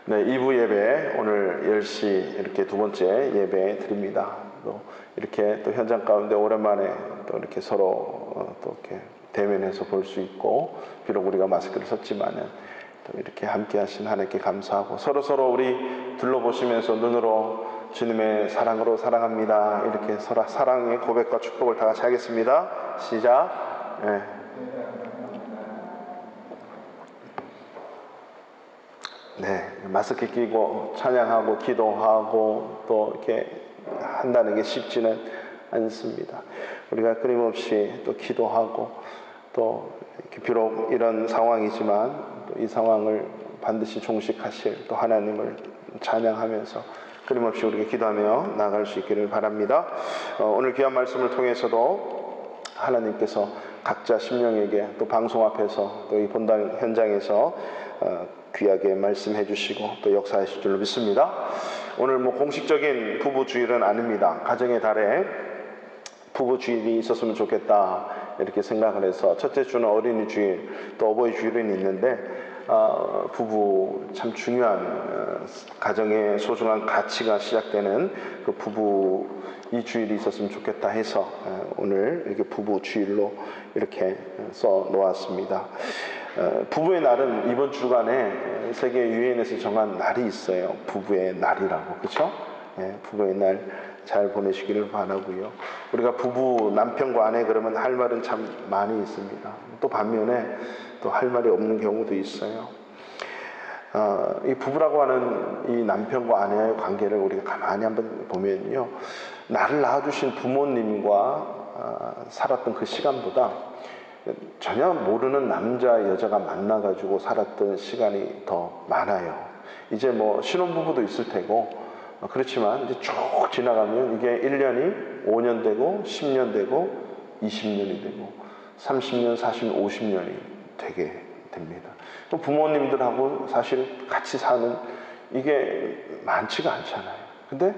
네, 2부 예배 오늘 10시 이렇게 두 번째 예배 드립니다. 또 이렇게 또 현장 가운데 오랜만에 또 이렇게 서로 또 이렇게 대면해서 볼 수 있고, 비록 우리가 마스크를 썼지만은 또 이렇게 함께 하신 하나님께 감사하고, 서로 우리 둘러보시면서 눈으로 주님의 사랑으로 사랑합니다, 이렇게 서로 사랑의 고백과 축복을 다 같이 하겠습니다. 시작. 네. 네, 마스크 끼고 찬양하고 기도하고 또 이렇게 한다는 게 쉽지는 않습니다. 우리가 끊임없이 또 기도하고, 또 이렇게 비록 이런 상황이지만 또 이 상황을 반드시 종식하실 또 하나님을 찬양하면서 끊임없이 우리가 기도하며 나아갈 수 있기를 바랍니다. 오늘 귀한 말씀을 통해서도 하나님께서 각자 심령에게 또 방송 앞에서 또 이 본당 현장에서 귀하게 말씀해 주시고 또 역사하실 줄로 믿습니다. 오늘 공식적인 부부주일은 아닙니다. 가정의 달에 부부주일이 있었으면 좋겠다 이렇게 생각을 해서, 첫째 주는 어린이주일, 또 어버이주일은 있는데 부부 참 중요한 가정의 소중한 가치가 시작되는 그 부부 이 주일이 있었으면 좋겠다 해서 오늘 이렇게 부부주일로 이렇게 써 놓았습니다. 부부의 날은 이번 주간에 세계 유엔에서 정한 날이 있어요. 부부의 날이라고, 그렇죠? 부부의 날 잘 보내시기를 바라고요. 우리가 부부, 남편과 아내 그러면 할 말은 참 많이 있습니다. 또 반면에 또 할 말이 없는 경우도 있어요. 이 부부라고 하는 이 남편과 아내의 관계를 우리가 가만히 한번 보면요, 나를 낳아주신 부모님과 살았던 그 시간보다 전혀 모르는 남자 여자가 만나가지고 살았던 시간이 더 많아요. 이제 신혼부부도 있을 테고, 그렇지만 이제 쭉 지나가면 이게 1년이 5년 되고 10년 되고 20년이 되고 30년, 40년, 50년이 되게 됩니다. 또 부모님들하고 사실 같이 사는 이게 많지가 않잖아요. 근데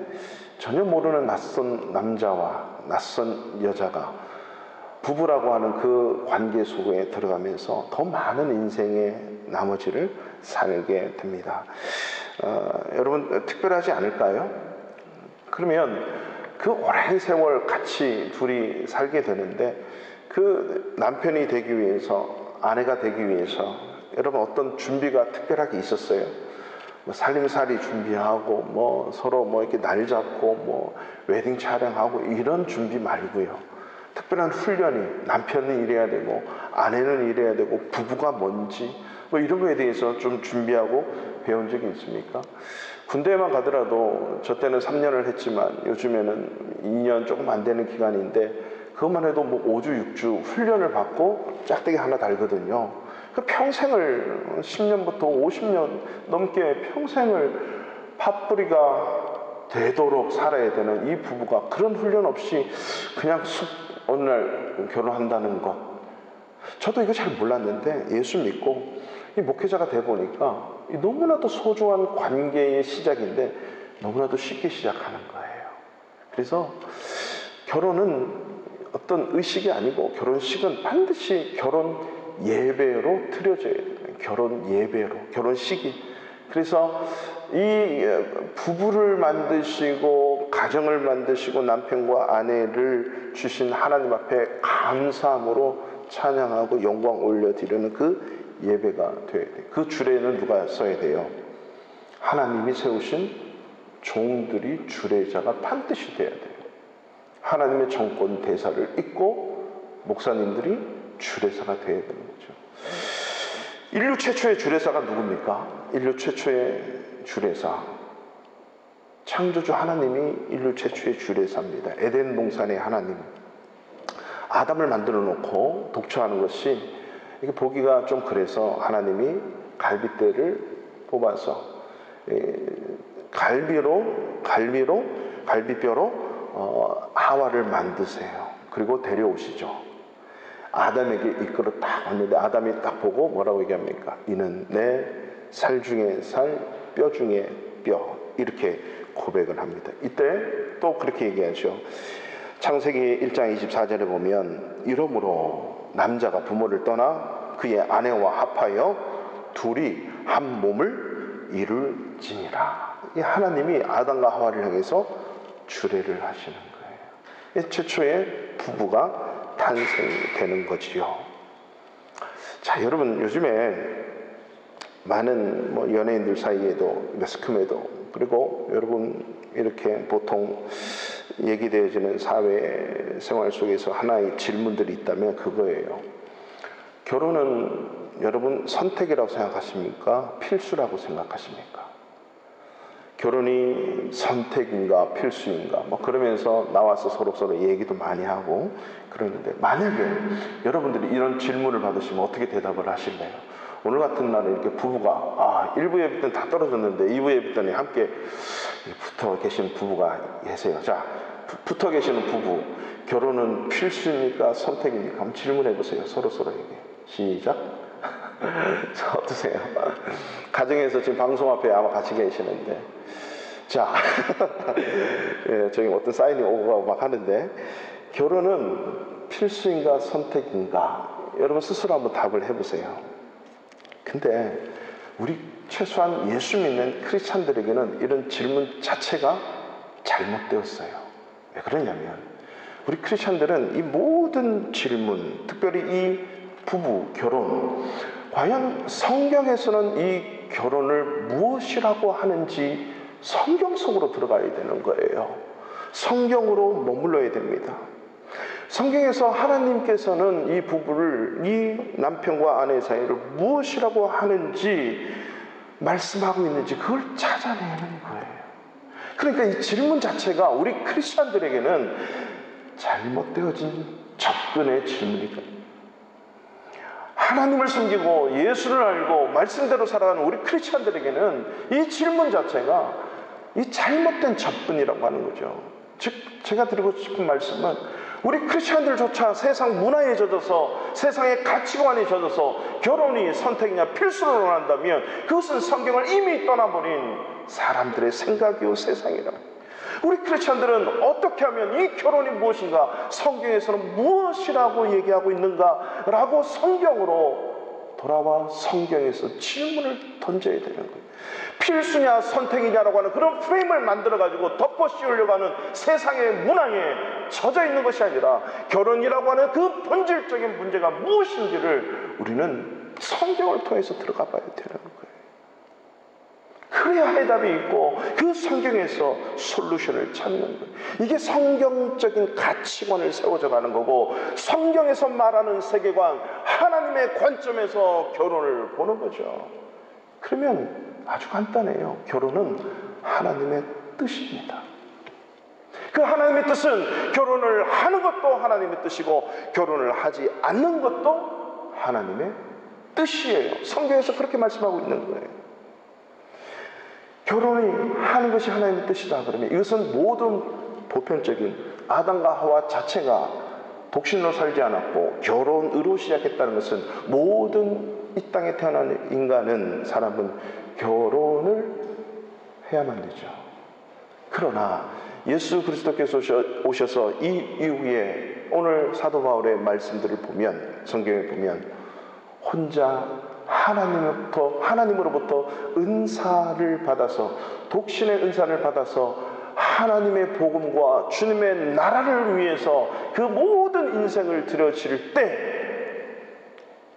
전혀 모르는 낯선 남자와 낯선 여자가 부부라고 하는 그 관계 속에 들어가면서 더 많은 인생의 나머지를 살게 됩니다. 여러분 특별하지 않을까요? 그러면 그 오랜 세월 같이 둘이 살게 되는데, 그 남편이 되기 위해서, 아내가 되기 위해서 여러분 어떤 준비가 특별하게 있었어요? 살림살이 준비하고 서로 이렇게 날 잡고 웨딩 촬영하고 이런 준비 말고요, 특별한 훈련이, 남편은 이래야 되고 아내는 이래야 되고 부부가 뭔지 이런 거에 대해서 좀 준비하고 배운 적이 있습니까? 군대에만 가더라도 저 때는 3년을 했지만 요즘에는 2년 조금 안 되는 기간인데, 그것만 해도 5주 6주 훈련을 받고 짝대기 하나 달거든요. 그 평생을 10년부터 50년 넘게 평생을 팥뿌리가 되도록 살아야 되는 이 부부가 그런 훈련 없이 그냥 어느 날 결혼한다는 것, 저도 이거 잘 몰랐는데 예수 믿고 이 목회자가 돼 보니까 너무나도 소중한 관계의 시작인데 너무나도 쉽게 시작하는 거예요. 그래서 결혼은 어떤 의식이 아니고, 결혼식은 반드시 결혼 예배로 틀어져야 돼요. 결혼 예배로, 결혼식이. 그래서 이 부부를 만드시고 가정을 만드시고 남편과 아내를 주신 하나님 앞에 감사함으로 찬양하고 영광 올려드리는 그 예배가 되어야 돼요. 그 주례는 누가 써야 돼요? 하나님이 세우신 종들이 주례자가 반드시 돼야 돼요. 하나님의 정권 대사를 잇고 목사님들이 주례사가 되어야 되는 거죠. 인류 최초의 주례사가 누굽니까? 인류 최초의 주례사, 창조주 하나님이 인류 최초의 주례사입니다. 에덴 동산의 하나님, 아담을 만들어 놓고 독처하는 것이 이게 보기가 좀 그래서 하나님이 갈빗대를 뽑아서 갈비뼈로 하와를 만드세요. 그리고 데려오시죠. 아담에게 이끌어 딱 왔는데 아담이 딱 보고 뭐라고 얘기합니까? 이는 내 살 중에 살, 뼈 중에 뼈, 이렇게 고백을 합니다. 이때 또 그렇게 얘기하죠. 창세기 1장 24절에 보면, 이러므로 남자가 부모를 떠나 그의 아내와 합하여 둘이 한 몸을 이룰지니라. 이 하나님이 아담과 하와를 향해서 주례를 하시는 거예요. 최초의 부부가 탄생되는 거지요. 자, 여러분, 요즘에 많은 연예인들 사이에도, 매스컴에도, 그리고 여러분 이렇게 보통 얘기되어지는 사회생활 속에서 하나의 질문들이 있다면 그거예요. 결혼은 여러분 선택이라고 생각하십니까? 필수라고 생각하십니까? 결혼이 선택인가 필수인가 그러면서 나와서 서로 얘기도 많이 하고 그러는데, 만약에 여러분들이 이런 질문을 받으시면 어떻게 대답을 하실래요? 오늘 같은 날에 이렇게 부부가 1부 예배 때는 다 떨어졌는데 2부 예배 때는 함께 붙어 계시는 부부가 계세요. 자, 붙어 계시는 부부, 결혼은 필수입니까 선택입니까? 한번 질문해 보세요. 서로에게. 시작. 자, 어떠세요? 가정에서 지금 방송 앞에 아마 같이 계시는데, 자, 예, 저기 어떤 사인이 오고 가고 막 하는데, 결혼은 필수인가 선택인가? 여러분 스스로 한번 답을 해보세요. 근데 우리 최소한 예수 믿는 크리스찬들에게는 이런 질문 자체가 잘못되었어요. 왜 그러냐면, 우리 크리스찬들은 이 모든 질문, 특별히 이 부부, 결혼, 과연 성경에서는 이 결혼을 무엇이라고 하는지 성경 속으로 들어가야 되는 거예요. 성경으로 머물러야 됩니다. 성경에서 하나님께서는 이 부부를, 이 남편과 아내 사이를 무엇이라고 하는지 말씀하고 있는지 그걸 찾아내는 거예요. 그러니까 이 질문 자체가 우리 크리스찬들에게는 잘못되어진 접근의 질문이거든요. 하나님을 섬기고 예수를 알고 말씀대로 살아가는 우리 크리스찬들에게는 이 질문 자체가 이 잘못된 접근이라고 하는 거죠. 즉, 제가 드리고 싶은 말씀은, 우리 크리스찬들조차 세상 문화에 젖어서, 세상의 가치관에 젖어서 결혼이 선택이냐 필수로 논한다면 그것은 성경을 이미 떠나버린 사람들의 생각이요 세상이라고. 우리 크리스찬들은 어떻게 하면 이 결혼이 무엇인가, 성경에서는 무엇이라고 얘기하고 있는가 라고 성경으로 돌아와 성경에서 질문을 던져야 되는 거예요. 필수냐 선택이냐라고 하는 그런 프레임을 만들어가지고 덮어 씌우려고 하는 세상의 문화에 젖어 있는 것이 아니라, 결혼이라고 하는 그 본질적인 문제가 무엇인지를 우리는 성경을 통해서 들어가 봐야 되는 거예요. 그래야 해답이 있고 그 성경에서 솔루션을 찾는 거예요. 이게 성경적인 가치관을 세워져 가는 거고, 성경에서 말하는 세계관, 하나님의 관점에서 결혼을 보는 거죠. 그러면 아주 간단해요. 결혼은 하나님의 뜻입니다. 그 하나님의 뜻은 결혼을 하는 것도 하나님의 뜻이고 결혼을 하지 않는 것도 하나님의 뜻이에요. 성경에서 그렇게 말씀하고 있는 거예요. 결혼이 하는 것이 하나님의 뜻이다 그러면 이것은 모든 보편적인 아담과 하와 자체가 독신으로 살지 않았고 결혼으로 시작했다는 것은, 모든 이 땅에 태어난 인간은, 사람은 결혼을 해야만 되죠. 그러나 예수 그리스도께서 오셔서 이 이후에 오늘 사도 바울의 말씀들을 보면, 성경에 보면 혼자 하나님으로부터 은사를 받아서, 독신의 은사를 받아서 하나님의 복음과 주님의 나라를 위해서 그 모든 인생을 들여질 때,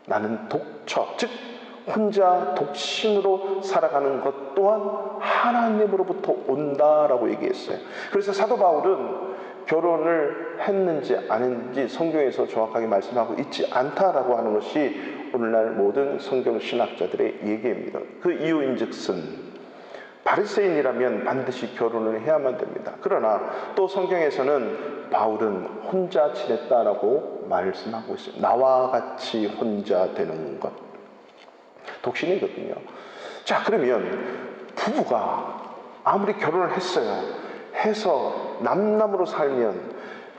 나는 독처, 즉 혼자 독신으로 살아가는 것 또한 하나님으로부터 온다라고 얘기했어요. 그래서 사도 바울은 결혼을 했는지 안 했는지 성경에서 정확하게 말씀하고 있지 않다라고 하는 것이 오늘날 모든 성경 신학자들의 얘기입니다. 그 이유인즉슨 바리새인이라면 반드시 결혼을 해야만 됩니다. 그러나 또 성경에서는 바울은 혼자 지냈다라고 말씀하고 있어요. 나와 같이 혼자 되는 것, 독신이거든요. 자, 그러면 부부가 아무리 결혼을 해서 남남으로 살면,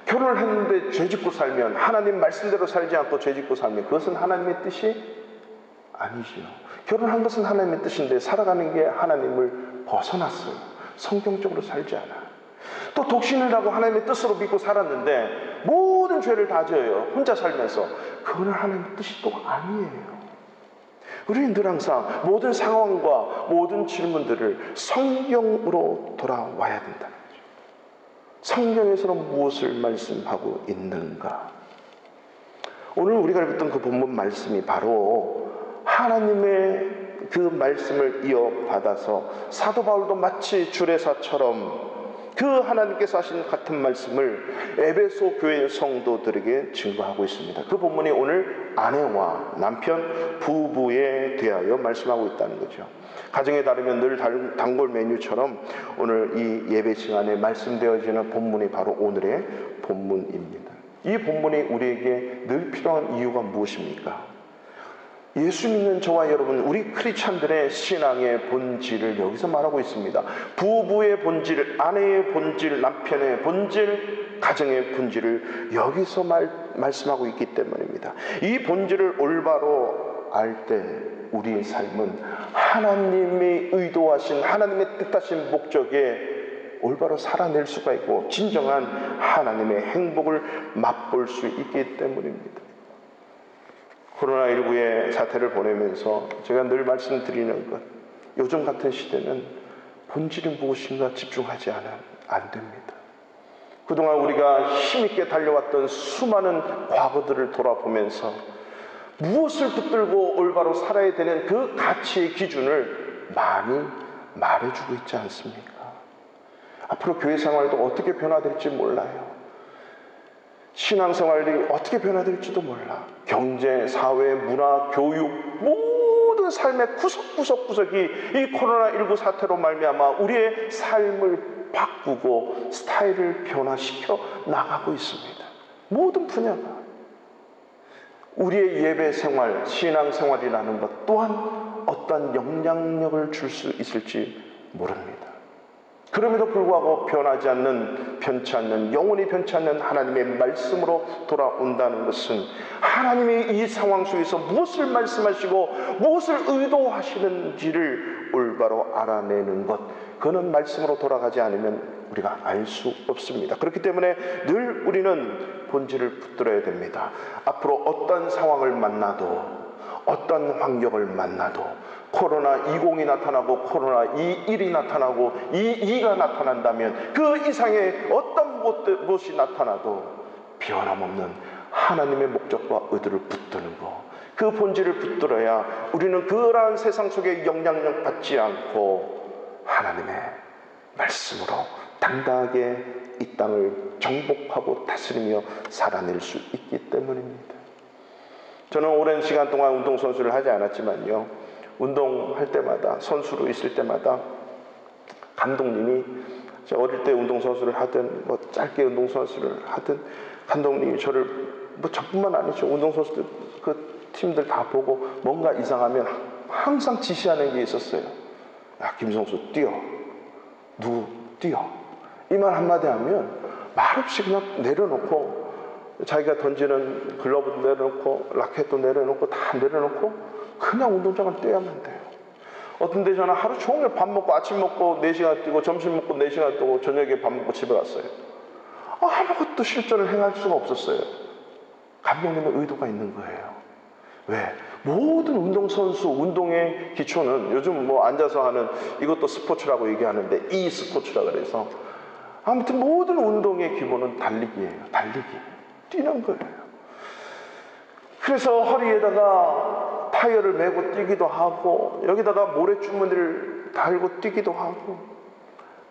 결혼을 했는데 죄짓고 살면, 하나님 말씀대로 살지 않고 죄짓고 살면 그것은 하나님의 뜻이 아니지요. 결혼한 것은 하나님의 뜻인데 살아가는 게 하나님을 벗어났어요. 성경적으로 살지 않아요. 또 독신을 하고 하나님의 뜻으로 믿고 살았는데 모든 죄를 다 져요. 혼자 살면서. 그거는 하나님의 뜻이 또 아니에요. 우리는 늘 항상 모든 상황과 모든 질문들을 성경으로 돌아와야 된다는 거죠. 성경에서는 무엇을 말씀하고 있는가? 오늘 우리가 읽었던 그 본문 말씀이 바로 하나님의 그 말씀을 이어받아서 사도 바울도 마치 주례사처럼 그 하나님께서 하신 같은 말씀을 에베소 교회 성도들에게 증거하고 있습니다. 그 본문이 오늘 아내와 남편, 부부에 대하여 말씀하고 있다는 거죠. 가정에 따르면 늘 단골 메뉴처럼 오늘 이 예배 시간에 말씀되어지는 본문이 바로 오늘의 본문입니다. 이 본문이 우리에게 늘 필요한 이유가 무엇입니까? 예수 믿는 저와 여러분, 우리 크리스찬들의 신앙의 본질을 여기서 말하고 있습니다. 부부의 본질, 아내의 본질, 남편의 본질, 가정의 본질을 여기서 말씀하고 있기 때문입니다. 이 본질을 올바로 알 때 우리의 삶은 하나님이 의도하신, 하나님의 뜻하신 목적에 올바로 살아낼 수가 있고 진정한 하나님의 행복을 맛볼 수 있기 때문입니다. 코로나19의 사태를 보내면서 제가 늘 말씀드리는 것, 요즘 같은 시대는 본질이 무엇인가 집중하지 안 됩니다. 그동안 우리가 힘있게 달려왔던 수많은 과거들을 돌아보면서 무엇을 붙들고 올바로 살아야 되는 그 가치의 기준을 많이 말해주고 있지 않습니까? 앞으로 교회 생활도 어떻게 변화될지 몰라요. 신앙생활이 어떻게 변화될지도 몰라. 경제, 사회, 문화, 교육, 모든 삶의 구석구석이 이 코로나19 사태로 말미암아 우리의 삶을 바꾸고 스타일을 변화시켜 나가고 있습니다. 모든 분야가. 우리의 예배 생활, 신앙생활이라는 것 또한 어떤 영향력을 줄 수 있을지 모릅니다. 그럼에도 불구하고 변하지 않는, 변치 않는, 영원히 변치 않는 하나님의 말씀으로 돌아온다는 것은 하나님이 이 상황 속에서 무엇을 말씀하시고 무엇을 의도하시는지를 올바로 알아내는 것, 그는 말씀으로 돌아가지 않으면 우리가 알 수 없습니다. 그렇기 때문에 늘 우리는 본질을 붙들어야 됩니다. 앞으로 어떤 상황을 만나도, 어떤 환경을 만나도, 코로나20이 나타나고 코로나21이 나타나고 22가 나타난다면 그 이상의 어떤 무엇이 나타나도 변함없는 하나님의 목적과 의도를 붙드는 것, 그 본질을 붙들어야 우리는 그러한 세상 속에 영향력 받지 않고 하나님의 말씀으로 당당하게 이 땅을 정복하고 다스리며 살아낼 수 있기 때문입니다. 저는 오랜 시간 동안 운동선수를 하지 않았지만요, 운동할 때마다, 선수로 있을 때마다 감독님이, 제가 어릴 때 운동선수를 하든 뭐 짧게 운동선수를 하든 감독님이 저를, 뭐 저뿐만 아니죠, 운동선수들 그 팀들 다 보고 뭔가 이상하면 항상 지시하는 게 있었어요. 야, 김성수 뛰어, 누구 뛰어, 이 말 한마디 하면 말없이 그냥 내려놓고, 자기가 던지는 글러브도 내려놓고 라켓도 내려놓고 다 내려놓고 그냥 운동장을 뛰어야만 돼요. 어떤 데 저는 하루 종일 밥 먹고, 아침 먹고 4시간 뛰고, 점심 먹고 4시간 뛰고, 저녁에 밥 먹고 집에 갔어요. 아무것도 실전을 행할 수가 없었어요. 감독님의 의도가 있는 거예요. 왜? 모든 운동선수, 운동의 기초는 요즘 뭐 앉아서 하는 이것도 스포츠라고 얘기하는데 이 스포츠라 그래서, 아무튼 모든 운동의 기본은 달리기예요. 달리기. 뛰는 거예요. 그래서 허리에다가 타이어를 메고 뛰기도 하고, 여기다가 모래주머니를 달고 뛰기도 하고,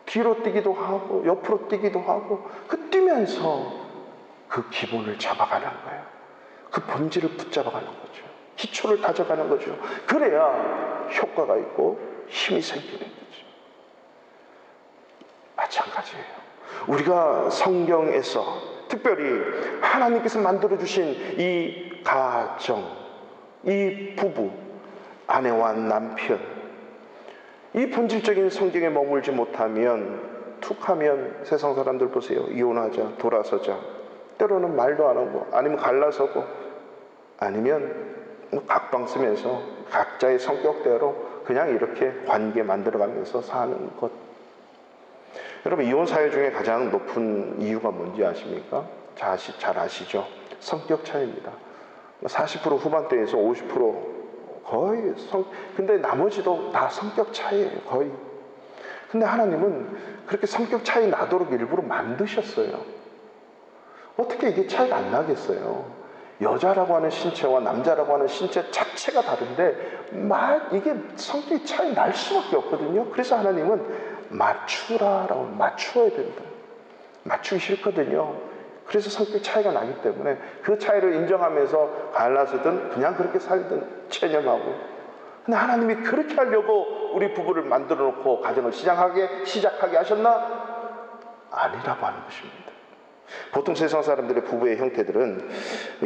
뒤로 뛰기도 하고, 옆으로 뛰기도 하고, 그 뛰면서 그 기본을 잡아가는 거예요. 그 본질을 붙잡아가는 거죠. 기초를 다져가는 거죠. 그래야 효과가 있고 힘이 생기는 거죠. 마찬가지예요. 우리가 성경에서 특별히 하나님께서 만들어주신 이 가정, 이 부부, 아내와 남편, 이 본질적인 성경에 머물지 못하면, 툭하면 세상 사람들 보세요. 이혼하자, 돌아서자, 때로는 말도 안 하고, 아니면 갈라서고, 아니면 각방 쓰면서 각자의 성격대로 그냥 이렇게 관계 만들어가면서 사는 것. 여러분, 이혼 사유 중에 가장 높은 이유가 뭔지 아십니까? 잘 아시죠? 성격 차이입니다. 40% 후반대에서 50% 거의 근데 나머지도 다 성격 차이예요, 거의. 근데 하나님은 그렇게 성격 차이 나도록 일부러 만드셨어요. 어떻게 이게 차이가 안 나겠어요? 여자라고 하는 신체와 남자라고 하는 신체 자체가 다른데 이게 성격이 차이 날 수밖에 없거든요. 그래서 하나님은 맞추라라고, 맞추어야 된다. 맞추기 싫거든요. 그래서 성격 차이가 나기 때문에 그 차이를 인정하면서 갈라서든 그냥 그렇게 살든 체념하고. 근데 하나님이 그렇게 하려고 우리 부부를 만들어 놓고 가정을 시작하게 하셨나? 아니라고 하는 것입니다. 보통 세상 사람들의 부부의 형태들은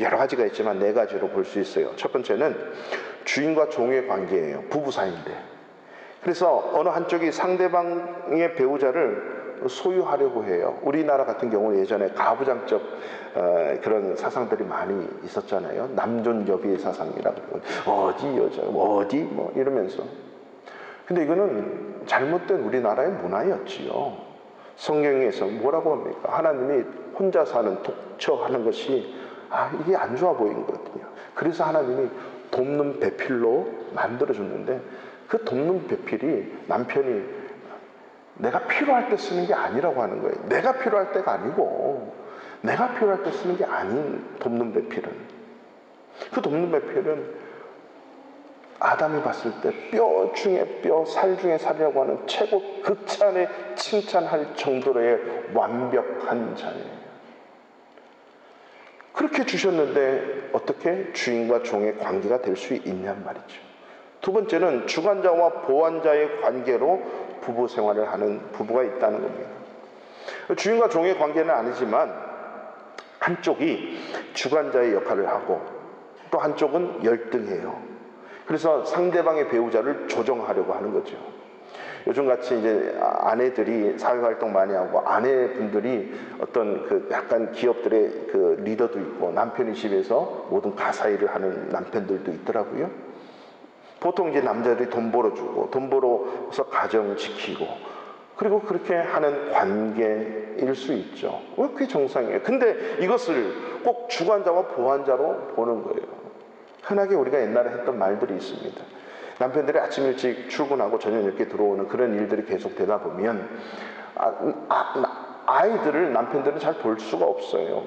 여러 가지가 있지만 4가지로 볼 수 있어요. 첫 번째는 주인과 종의 관계예요. 부부 사이인데. 그래서 어느 한쪽이 상대방의 배우자를 소유하려고 해요. 우리나라 같은 경우는 예전에 가부장적 그런 사상들이 많이 있었잖아요. 남존여비의 사상이라고 그러고 어디 여자 어디 뭐 이러면서. 근데 이거는 잘못된 우리나라의 문화였지요. 성경에서 뭐라고 합니까? 하나님이 혼자 사는 독처하는 것이 이게 안 좋아 보이는 거거든요. 그래서 하나님이 돕는 배필로 만들어줬는데 그 돕는 배필이 남편이 내가 필요할 때 쓰는 게 아니라고 하는 거예요. 내가 필요할 때가 아니고 내가 필요할 때 쓰는 게 아닌 돕는 배필은. 그 돕는 배필은 아담이 봤을 때 뼈 중에 뼈, 살 중에 살이라고 하는 최고 극찬에 칭찬할 정도로의 완벽한 자예요. 그렇게 주셨는데 어떻게 주인과 종의 관계가 될 수 있냔 말이죠. 두 번째는 주관자와 보완자의 관계로 부부 생활을 하는 부부가 있다는 겁니다. 주인과 종의 관계는 아니지만 한쪽이 주관자의 역할을 하고 또 한쪽은 열등해요. 그래서 상대방의 배우자를 조정하려고 하는 거죠. 요즘같이 이제 아내들이 사회활동 많이 하고 아내분들이 어떤 그 약간 기업들의 그 리더도 있고 남편이 집에서 모든 가사일을 하는 남편들도 있더라고요. 보통 이제 남자들이 돈 벌어주고 돈 벌어서 가정 지키고 그리고 그렇게 하는 관계일 수 있죠. 그게 정상이에요. 근데 이것을 꼭 주관자와 보완자로 보는 거예요. 흔하게 우리가 옛날에 했던 말들이 있습니다. 남편들이 아침 일찍 출근하고 저녁 늦게 들어오는 그런 일들이 계속 되다 보면 아이들을 남편들은 잘 볼 수가 없어요.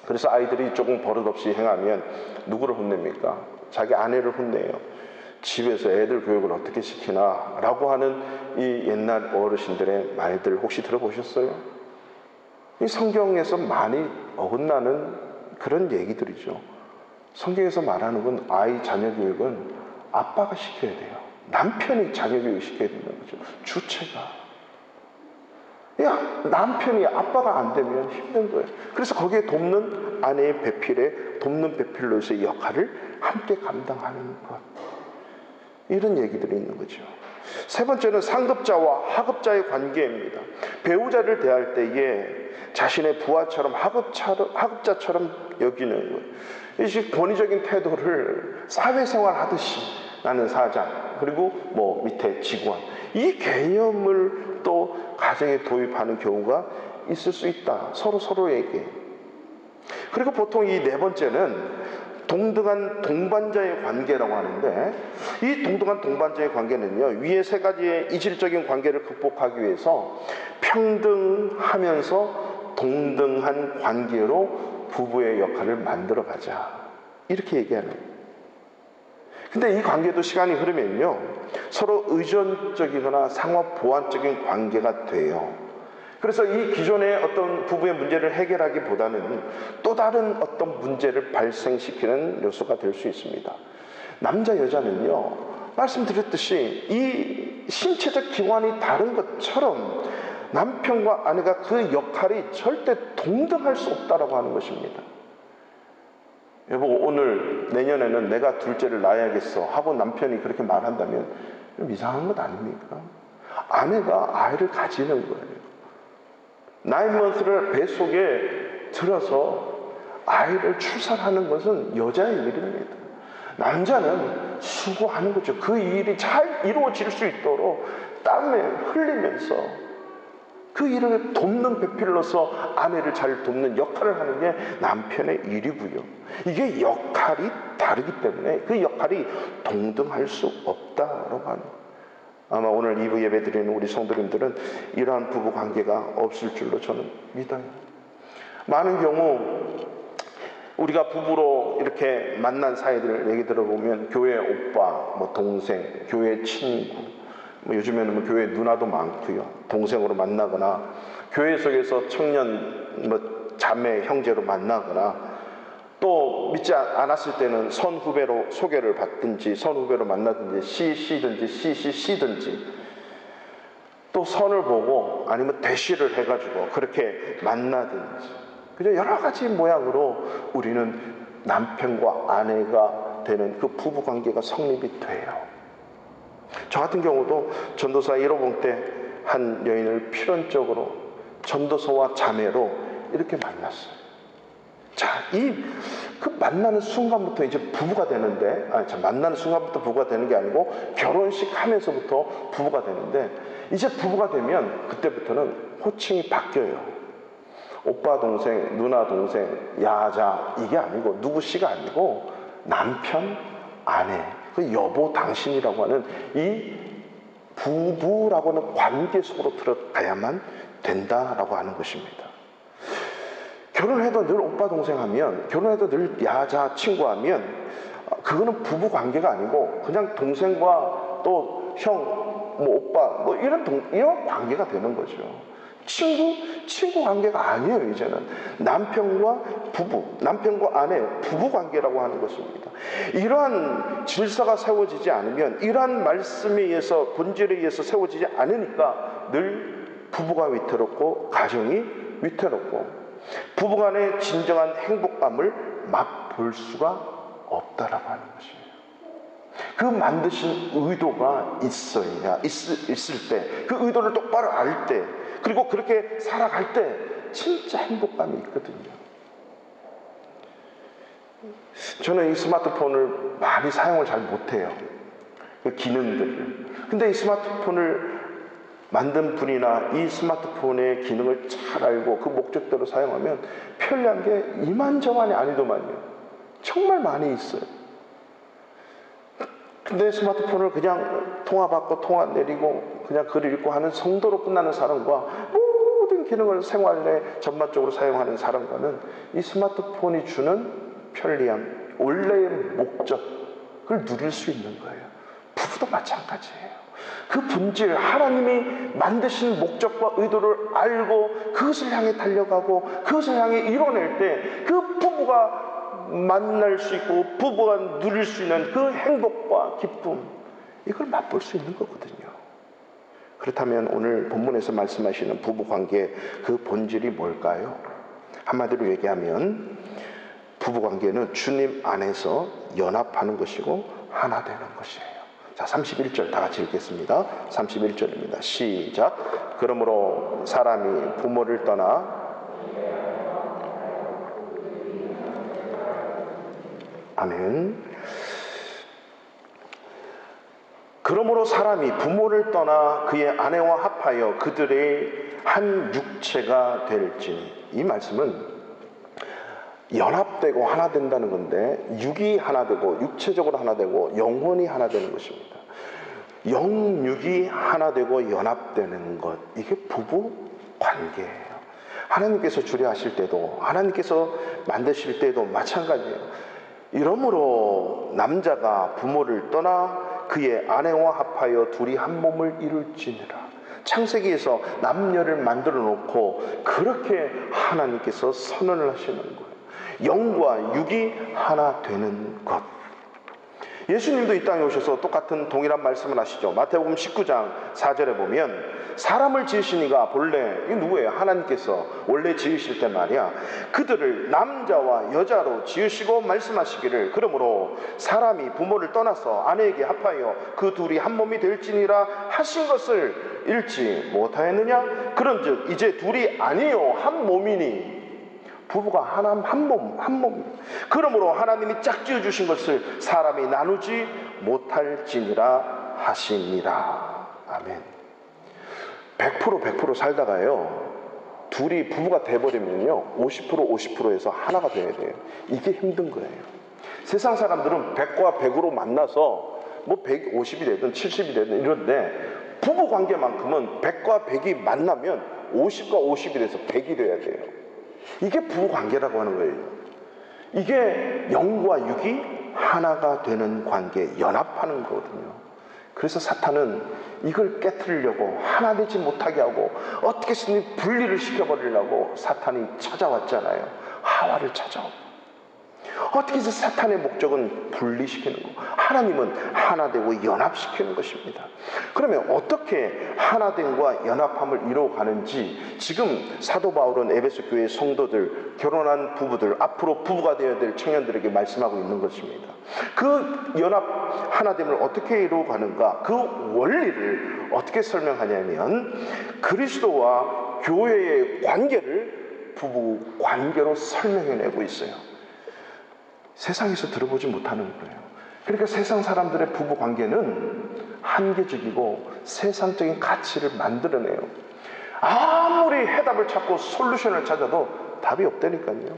그래서 아이들이 조금 버릇없이 행하면 누구를 혼냅니까? 자기 아내를 혼내요. 집에서 애들 교육을 어떻게 시키나 라고 하는 이 옛날 어르신들의 말들 혹시 들어보셨어요? 이 성경에서 많이 어긋나는 그런 얘기들이죠. 성경에서 말하는 건 아이 자녀 교육은 아빠가 시켜야 돼요. 남편이 자녀 교육 시켜야 된다는 거죠. 주체가. 남편이 아빠가 안 되면 힘든 거예요. 그래서 거기에 돕는 아내의 배필에 돕는 배필로서의 역할을 함께 감당하는 것. 이런 얘기들이 있는 거죠. 세 번째는 상급자와 하급자의 관계입니다. 배우자를 대할 때에 자신의 부하처럼 하급자처럼 여기는 거예요. 이 권위적인 태도를 사회생활 하듯이 나는 사장 그리고 뭐 밑에 직원 이 개념을 또 가정에 도입하는 경우가 있을 수 있다. 서로에게. 그리고 보통 이 네 번째는 동등한 동반자의 관계라고 하는데 이 동등한 동반자의 관계는요 위에 세 가지의 이질적인 관계를 극복하기 위해서 평등하면서 동등한 관계로 부부의 역할을 만들어 가자 이렇게 얘기하는 거예요. 근데 이 관계도 시간이 흐르면요 서로 의존적이거나 상호 보완적인 관계가 돼요. 그래서 이 기존의 어떤 부부의 문제를 해결하기보다는 또 다른 어떤 문제를 발생시키는 요소가 될 수 있습니다. 남자 여자는요 말씀드렸듯이 이 신체적 기관이 다른 것처럼 남편과 아내가 그 역할이 절대 동등할 수 없다라고 하는 것입니다. 여보 오늘 내년에는 내가 둘째를 낳아야겠어 하고 남편이 그렇게 말한다면 좀 이상한 것 아닙니까? 아내가 아이를 가지는 거예요. 9month를 뱃속에 들어서 아이를 출산하는 것은 여자의 일입니다. 남자는 수고하는 거죠. 그 일이 잘 이루어질 수 있도록 땀을 흘리면서 그 일을 돕는 배필로서 아내를 잘 돕는 역할을 하는 게 남편의 일이고요. 이게 역할이 다르기 때문에 그 역할이 동등할 수 없다라고 하는 거예요. 아마 오늘 2부 예배 드리는 우리 성도님들은 이러한 부부 관계가 없을 줄로 저는 믿어요. 많은 경우 우리가 부부로 이렇게 만난 사이들 얘기 들어보면 교회 오빠, 뭐 동생, 교회 친구, 뭐 요즘에는 뭐 교회 누나도 많고요. 동생으로 만나거나 교회 속에서 청년 뭐 자매 형제로 만나거나 또 믿지 않았을 때는 선후배로 소개를 받든지 선후배로 만나든지 CC든지 CCC든지 또 선을 보고 아니면 대시를 해가지고 그렇게 만나든지 그저 여러 가지 모양으로 우리는 남편과 아내가 되는 그 부부관계가 성립이 돼요. 저 같은 경우도 전도사 1호봉 때 한 여인을 필연적으로 전도서와 자매로 이렇게 만났어요. 자, 그 만나는 순간부터 이제 부부가 되는데, 만나는 순간부터 부부가 되는 게 아니고 결혼식 하면서부터 부부가 되는데, 이제 부부가 되면 그때부터는 호칭이 바뀌어요. 오빠 동생, 누나 동생, 야자 이게 아니고 누구씨가 아니고 남편, 아내, 그 여보, 당신이라고 하는 이 부부라고 하는 관계 속으로 들어가야만 된다라고 하는 것입니다. 결혼해도 늘 오빠 동생 하면, 결혼해도 늘 야자 친구 하면 그거는 부부 관계가 아니고 그냥 동생과 또 형, 뭐 오빠 뭐 이런 관계가 되는 거죠. 친구 관계가 아니에요. 이제는 남편과 부부, 남편과 아내 부부 관계라고 하는 것입니다. 이러한 질서가 세워지지 않으면, 이러한 말씀에 의해서, 본질에 의해서 세워지지 않으니까 늘 부부가 위태롭고 가정이 위태롭고 부부간의 진정한 행복감을 맛볼 수가 없다라고 하는 것입니다. 그 만드신 의도가 있을 때, 그 의도를 똑바로 알 때, 그리고 그렇게 살아갈 때 진짜 행복감이 있거든요. 저는 이 스마트폰을 많이 사용을 잘 못해요. 그 기능들을. 근데 이 스마트폰을 만든 분이나 이 스마트폰의 기능을 잘 알고 그 목적대로 사용하면 편리한 게 이만저만이 아니더만요. 정말 많이 있어요. 근데 스마트폰을 그냥 통화 받고 통화 내리고 그냥 글 읽고 하는 성도로 끝나는 사람과 모든 기능을 생활에 전반적으로 사용하는 사람과는 이 스마트폰이 주는 편리함, 원래의 목적을 누릴 수 있는 거예요. 부부도 마찬가지예요. 그 본질, 하나님이 만드신 목적과 의도를 알고 그것을 향해 달려가고 그것을 향해 이뤄낼 때 그 부부가 만날 수 있고 부부가 누릴 수 있는 그 행복과 기쁨, 이걸 맛볼 수 있는 거거든요. 그렇다면 오늘 본문에서 말씀하시는 부부관계 그 본질이 뭘까요? 한마디로 얘기하면 부부관계는 주님 안에서 연합하는 것이고 하나 되는 것이에요. 자, 31절 다 같이 읽겠습니다. 31절입니다. 시작. 그러므로 사람이 부모를 떠나 아멘. 그러므로 사람이 부모를 떠나 그의 아내와 합하여 그들의 한 육체가 될지니. 이 말씀은 연합되고 하나 된다는 건데, 육이 하나 되고 육체적으로 하나 되고 영혼이 하나 되는 것입니다. 영육이 하나 되고 연합되는 것, 이게 부부 관계예요. 하나님께서 주례하실 때도, 하나님께서 만드실 때도 마찬가지예요. 이러므로 남자가 부모를 떠나 그의 아내와 합하여 둘이 한 몸을 이룰지니라. 창세기에서 남녀를 만들어 놓고 그렇게 하나님께서 선언을 하시는 거예요. 영과 육이 하나 되는 것. 예수님도 이 땅에 오셔서 똑같은 동일한 말씀을 하시죠. 마태복음 19장 4절에 보면 사람을 지으신 이가 본래, 이게 누구예요? 하나님께서 원래 지으실 때 말이야, 그들을 남자와 여자로 지으시고 말씀하시기를 그러므로 사람이 부모를 떠나서 아내에게 합하여 그 둘이 한 몸이 될지니라 하신 것을 읽지 못하였느냐? 그런즉 이제 둘이 아니요 한 몸이니. 부부가 한 몸. 그러므로 하나님이 짝지어 주신 것을 사람이 나누지 못할지니라 하시니라. 아멘. 100% 살다가요, 둘이 부부가 돼버리면요 50%에서 하나가 돼야 돼요. 이게 힘든 거예요. 세상 사람들은 100과 100으로 만나서 뭐 150이 되든 70이 되든 이런데, 부부 관계만큼은 100과 100이 만나면 50과 50이 돼서 100이 돼야 돼요. 이게 부부 관계라고 하는 거예요. 이게 영과 육이 하나가 되는 관계, 연합하는 거거든요. 그래서 사탄은 이걸 깨트리려고, 하나 되지 못하게 하고 어떻게든 분리를 시켜버리려고 사탄이 찾아왔잖아요. 하와를 찾아오고. 어떻게 해서 사탄의 목적은 분리시키는 거, 하나님은 하나 되고 연합시키는 것입니다. 그러면 어떻게 하나됨과 연합함을 이루어가는지 지금 사도 바울은 에베소 교회 성도들, 결혼한 부부들, 앞으로 부부가 되어야 될 청년들에게 말씀하고 있는 것입니다. 그 연합 하나됨을 어떻게 이루어가는가, 그 원리를 어떻게 설명하냐면 그리스도와 교회의 관계를 부부 관계로 설명해내고 있어요. 세상에서 들어보지 못하는 거예요. 그러니까 세상 사람들의 부부 관계는 한계적이고 세상적인 가치를 만들어내요. 아무리 해답을 찾고 솔루션을 찾아도 답이 없다니까요.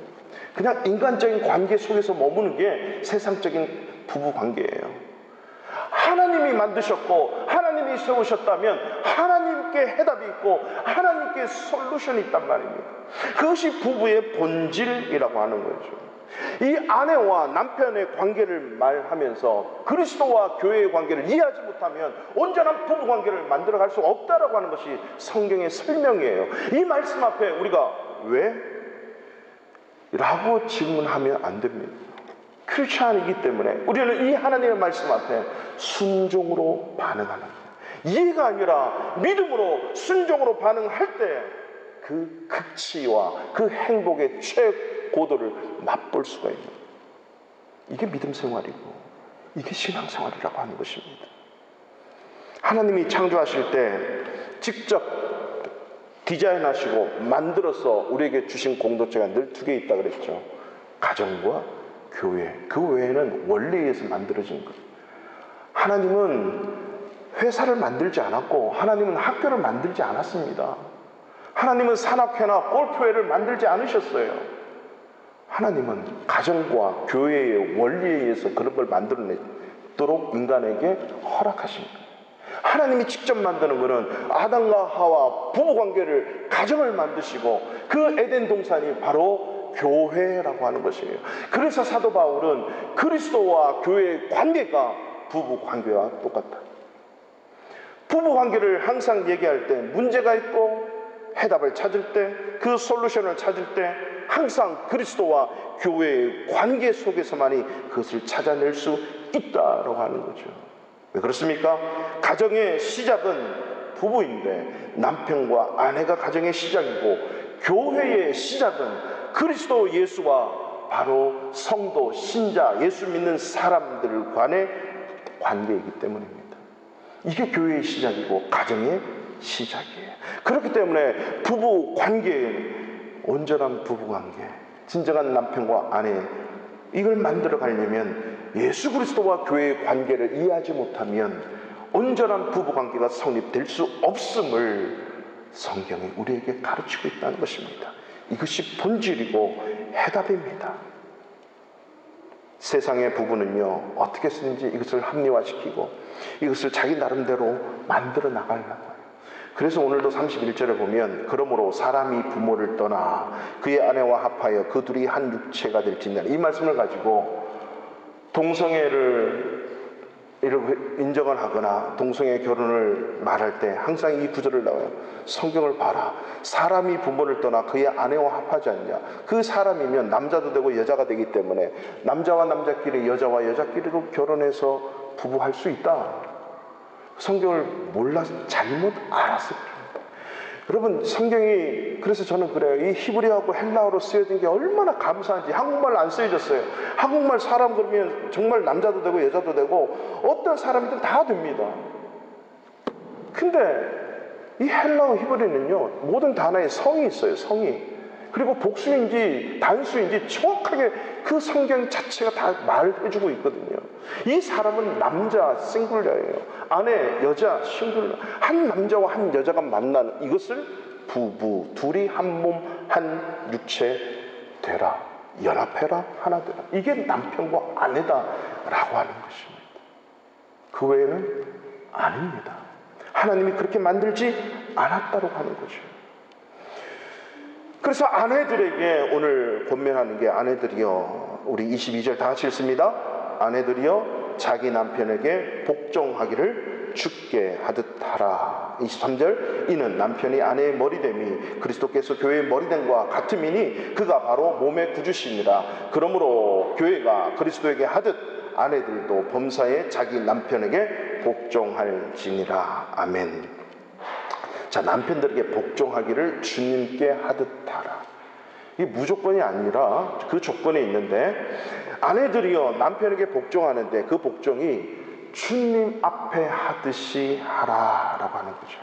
그냥 인간적인 관계 속에서 머무는 게 세상적인 부부 관계예요. 하나님이 만드셨고 하나님이 세우셨다면 하나님께 해답이 있고 하나님께 솔루션이 있단 말입니다. 그것이 부부의 본질이라고 하는 거죠. 이 아내와 남편의 관계를 말하면서 그리스도와 교회의 관계를 이해하지 못하면 온전한 부부 관계를 만들어갈 수 없다라고 하는 것이 성경의 설명이에요. 이 말씀 앞에 우리가 왜? 라고 질문하면 안 됩니다. 크리스찬이기 때문에 우리는 이 하나님의 말씀 앞에 순종으로 반응하는 거예요. 이해가 아니라 믿음으로 순종으로 반응할 때 그 극치와 그 행복의 최고도를 맛볼 수가 있는 거예요. 이게 믿음 생활이고 이게 신앙 생활이라고 하는 것입니다. 하나님이 창조하실 때 직접 디자인하시고 만들어서 우리에게 주신 공동체가 늘 두 개 있다 그랬죠. 가정과 교회. 그 외에는 원리에 의해서 만들어진 거예요. 하나님은 회사를 만들지 않았고 하나님은 학교를 만들지 않았습니다. 하나님은 산악회나 골프회를 만들지 않으셨어요. 하나님은 가정과 교회의 원리에 의해서 그런 걸 만들어내도록 인간에게 허락하신 거예요. 하나님이 직접 만드는 것은 아담과 하와 부부관계를, 가정을 만드시고 그 에덴 동산이 바로 교회라고 하는 것이에요. 그래서 사도 바울은 그리스도와 교회의 관계가 부부관계와 똑같다. 부부관계를 항상 얘기할 때 문제가 있고 해답을 찾을 때, 그 솔루션을 찾을 때 항상 그리스도와 교회의 관계 속에서만이 그것을 찾아낼 수 있다라고 하는 거죠. 왜 그렇습니까? 가정의 시작은 부부인데 남편과 아내가 가정의 시작이고 교회의 시작은 그리스도 예수와 바로 성도, 신자, 예수 믿는 사람들 간의 관계이기 때문입니다. 이게 교회의 시작이고 가정의 시작이에요. 그렇기 때문에 부부 관계, 온전한 부부 관계, 진정한 남편과 아내, 이걸 만들어 가려면 예수 그리스도와 교회의 관계를 이해하지 못하면 온전한 부부 관계가 성립될 수 없음을 성경이 우리에게 가르치고 있다는 것입니다. 이것이 본질이고 해답입니다. 세상의 부부는요, 어떻게 쓰는지 이것을 합리화시키고 이것을 자기 나름대로 만들어 나가려고 해요. 그래서 오늘도 31절에 보면 그러므로 사람이 부모를 떠나 그의 아내와 합하여 그 둘이 한 육체가 될지니라, 이 말씀을 가지고 동성애를 인정을 하거나 동성애 결혼을 말할 때 항상 이 구절을 나와요. 성경을 봐라. 사람이 부모를 떠나 그의 아내와 합하지 않냐. 그 사람이면 남자도 되고 여자가 되기 때문에 남자와 남자끼리, 여자와 여자끼리도 결혼해서 부부할 수 있다. 성경을 몰라서 잘못 알았을 겁니다. 여러분, 성경이, 그래서 저는 그래요. 이 히브리어하고 헬라어로 쓰여진 게 얼마나 감사한지. 한국말로 안 쓰여졌어요. 한국말 사람 그러면 정말 남자도 되고 여자도 되고 어떤 사람이든 다 됩니다. 근데 이 헬라어 히브리는요, 모든 단어에 성이 있어요. 성이. 그리고 복수인지 단수인지 정확하게 그 성경 자체가 다 말해주고 있거든요. 이 사람은 남자 싱글러예요. 아내 여자 싱글러. 한 남자와 한 여자가 만나는 이것을 부부 둘이 한 몸 한 육체 되라, 연합해라, 하나 되라. 이게 남편과 아내다라고 하는 것입니다. 그 외에는 아닙니다. 하나님이 그렇게 만들지 않았다고 하는 거죠. 그래서 아내들에게 오늘 권면하는 게, 아내들이여, 우리 22절 다 같이 읽습니다. 아내들이여 자기 남편에게 복종하기를 주께 하듯 하라. 23절, 이는 남편이 아내의 머리됨이 그리스도께서 교회의 머리됨과 같음이니 그가 바로 몸의 구주시니라. 그러므로 교회가 그리스도에게 하듯 아내들도 범사에 자기 남편에게 복종할지니라. 아멘. 자, 남편들에게 복종하기를 주님께 하듯 하라. 이게 무조건이 아니라 그 조건이 있는데, 아내들이여 남편에게 복종하는데 그 복종이 주님 앞에 하듯이 하라라고 하는 거죠.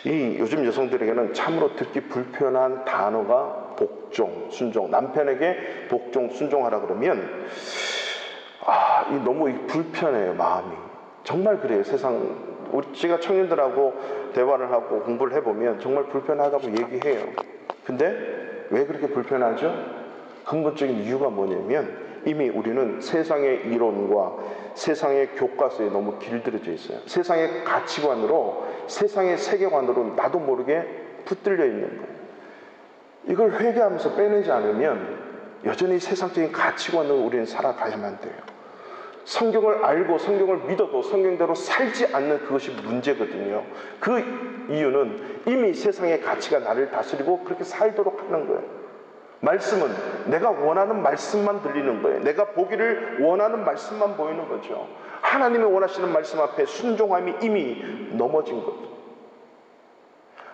이 요즘 여성들에게는 참으로 듣기 불편한 단어가 복종, 순종. 남편에게 복종, 순종하라 그러면 이 너무 불편해요, 마음이. 정말 그래요. 세상 제가 청년들하고 대화를 하고 공부를 해보면 정말 불편하다고 얘기해요. 근데 왜 그렇게 불편하죠? 근본적인 이유가 뭐냐면 이미 우리는 세상의 이론과 세상의 교과서에 너무 길들여져 있어요. 세상의 가치관으로, 세상의 세계관으로 나도 모르게 붙들려 있는 거예요. 이걸 회개하면서 빼내지 않으면 여전히 세상적인 가치관으로 우리는 살아가야만 돼요. 성경을 알고 성경을 믿어도 성경대로 살지 않는 그것이 문제거든요. 그 이유는 이미 세상의 가치가 나를 다스리고 그렇게 살도록 하는 거예요. 말씀은 내가 원하는 말씀만 들리는 거예요. 내가 보기를 원하는 말씀만 보이는 거죠. 하나님이 원하시는 말씀 앞에 순종함이 이미 넘어진 거죠.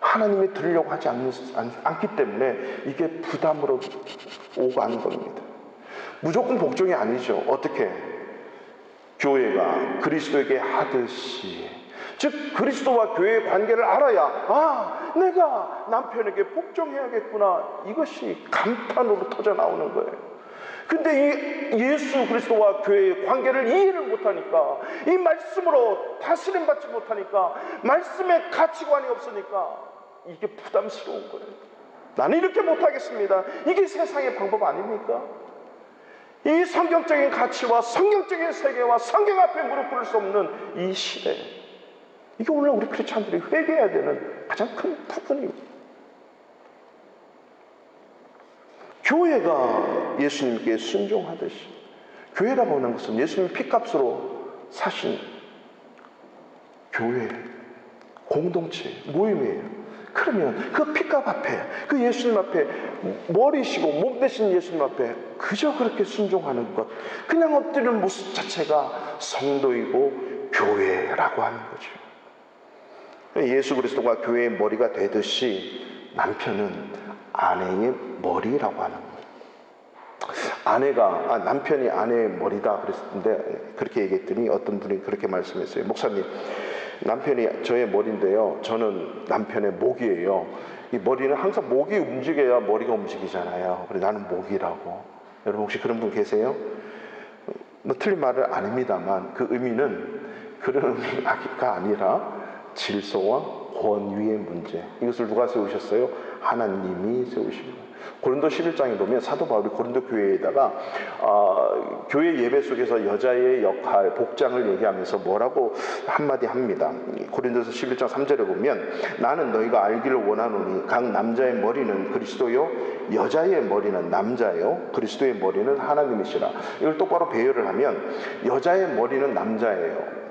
하나님이 들으려고 하지 않기 때문에 이게 부담으로 오고 하는 겁니다. 무조건 복종이 아니죠. 어떻게? 교회가 그리스도에게 하듯이, 즉 그리스도와 교회의 관계를 알아야 내가 남편에게 복종해야겠구나, 이것이 감탄으로 터져 나오는 거예요. 근데 이 예수 그리스도와 교회의 관계를 이해를 못하니까, 이 말씀으로 다스림 받지 못하니까, 말씀의 가치관이 없으니까 이게 부담스러운 거예요. 나는 이렇게 못하겠습니다. 이게 세상의 방법 아닙니까? 이 성경적인 가치와 성경적인 세계와 성경 앞에 무릎 꿇을 수 없는 이 시대, 이게 오늘 우리 크리스찬들이 회개해야 되는 가장 큰 부분입니다. 교회가 예수님께 순종하듯이, 교회라고 하는 것은 예수님 피값으로 사신 교회, 공동체, 모임이에요. 그러면 그 피값 앞에, 그 예수님 앞에, 머리시고 몸 대신 예수님 앞에 그저 그렇게 순종하는 것, 그냥 엎드리는 모습 자체가 성도이고 교회라고 하는 거죠. 예수 그리스도가 교회의 머리가 되듯이 남편은 아내의 머리라고 하는 거예요. 남편이 아내의 머리다 그랬는데, 그렇게 얘기했더니 어떤 분이 그렇게 말씀했어요. 목사님, 남편이 저의 머리인데요, 저는 남편의 목이에요. 이 머리는 항상 목이 움직여야 머리가 움직이잖아요. 그래서 나는 목이라고. 여러분 혹시 그런 분 계세요? 뭐 틀린 말은 아닙니다만 그 의미는 그런 의미가 아니라 질서와 권위의 문제, 이것을 누가 세우셨어요? 하나님이 세우신 거예요. 고린도 11장에 보면 사도 바울이 고린도 교회에다가 교회 예배 속에서 여자의 역할, 복장을 얘기하면서 뭐라고 한마디 합니다. 고린도서 11장 3절에 보면, 나는 너희가 알기를 원하노니 각 남자의 머리는 그리스도요 여자의 머리는 남자요 그리스도의 머리는 하나님이시라. 이걸 똑바로 배열을 하면 여자의 머리는 남자예요.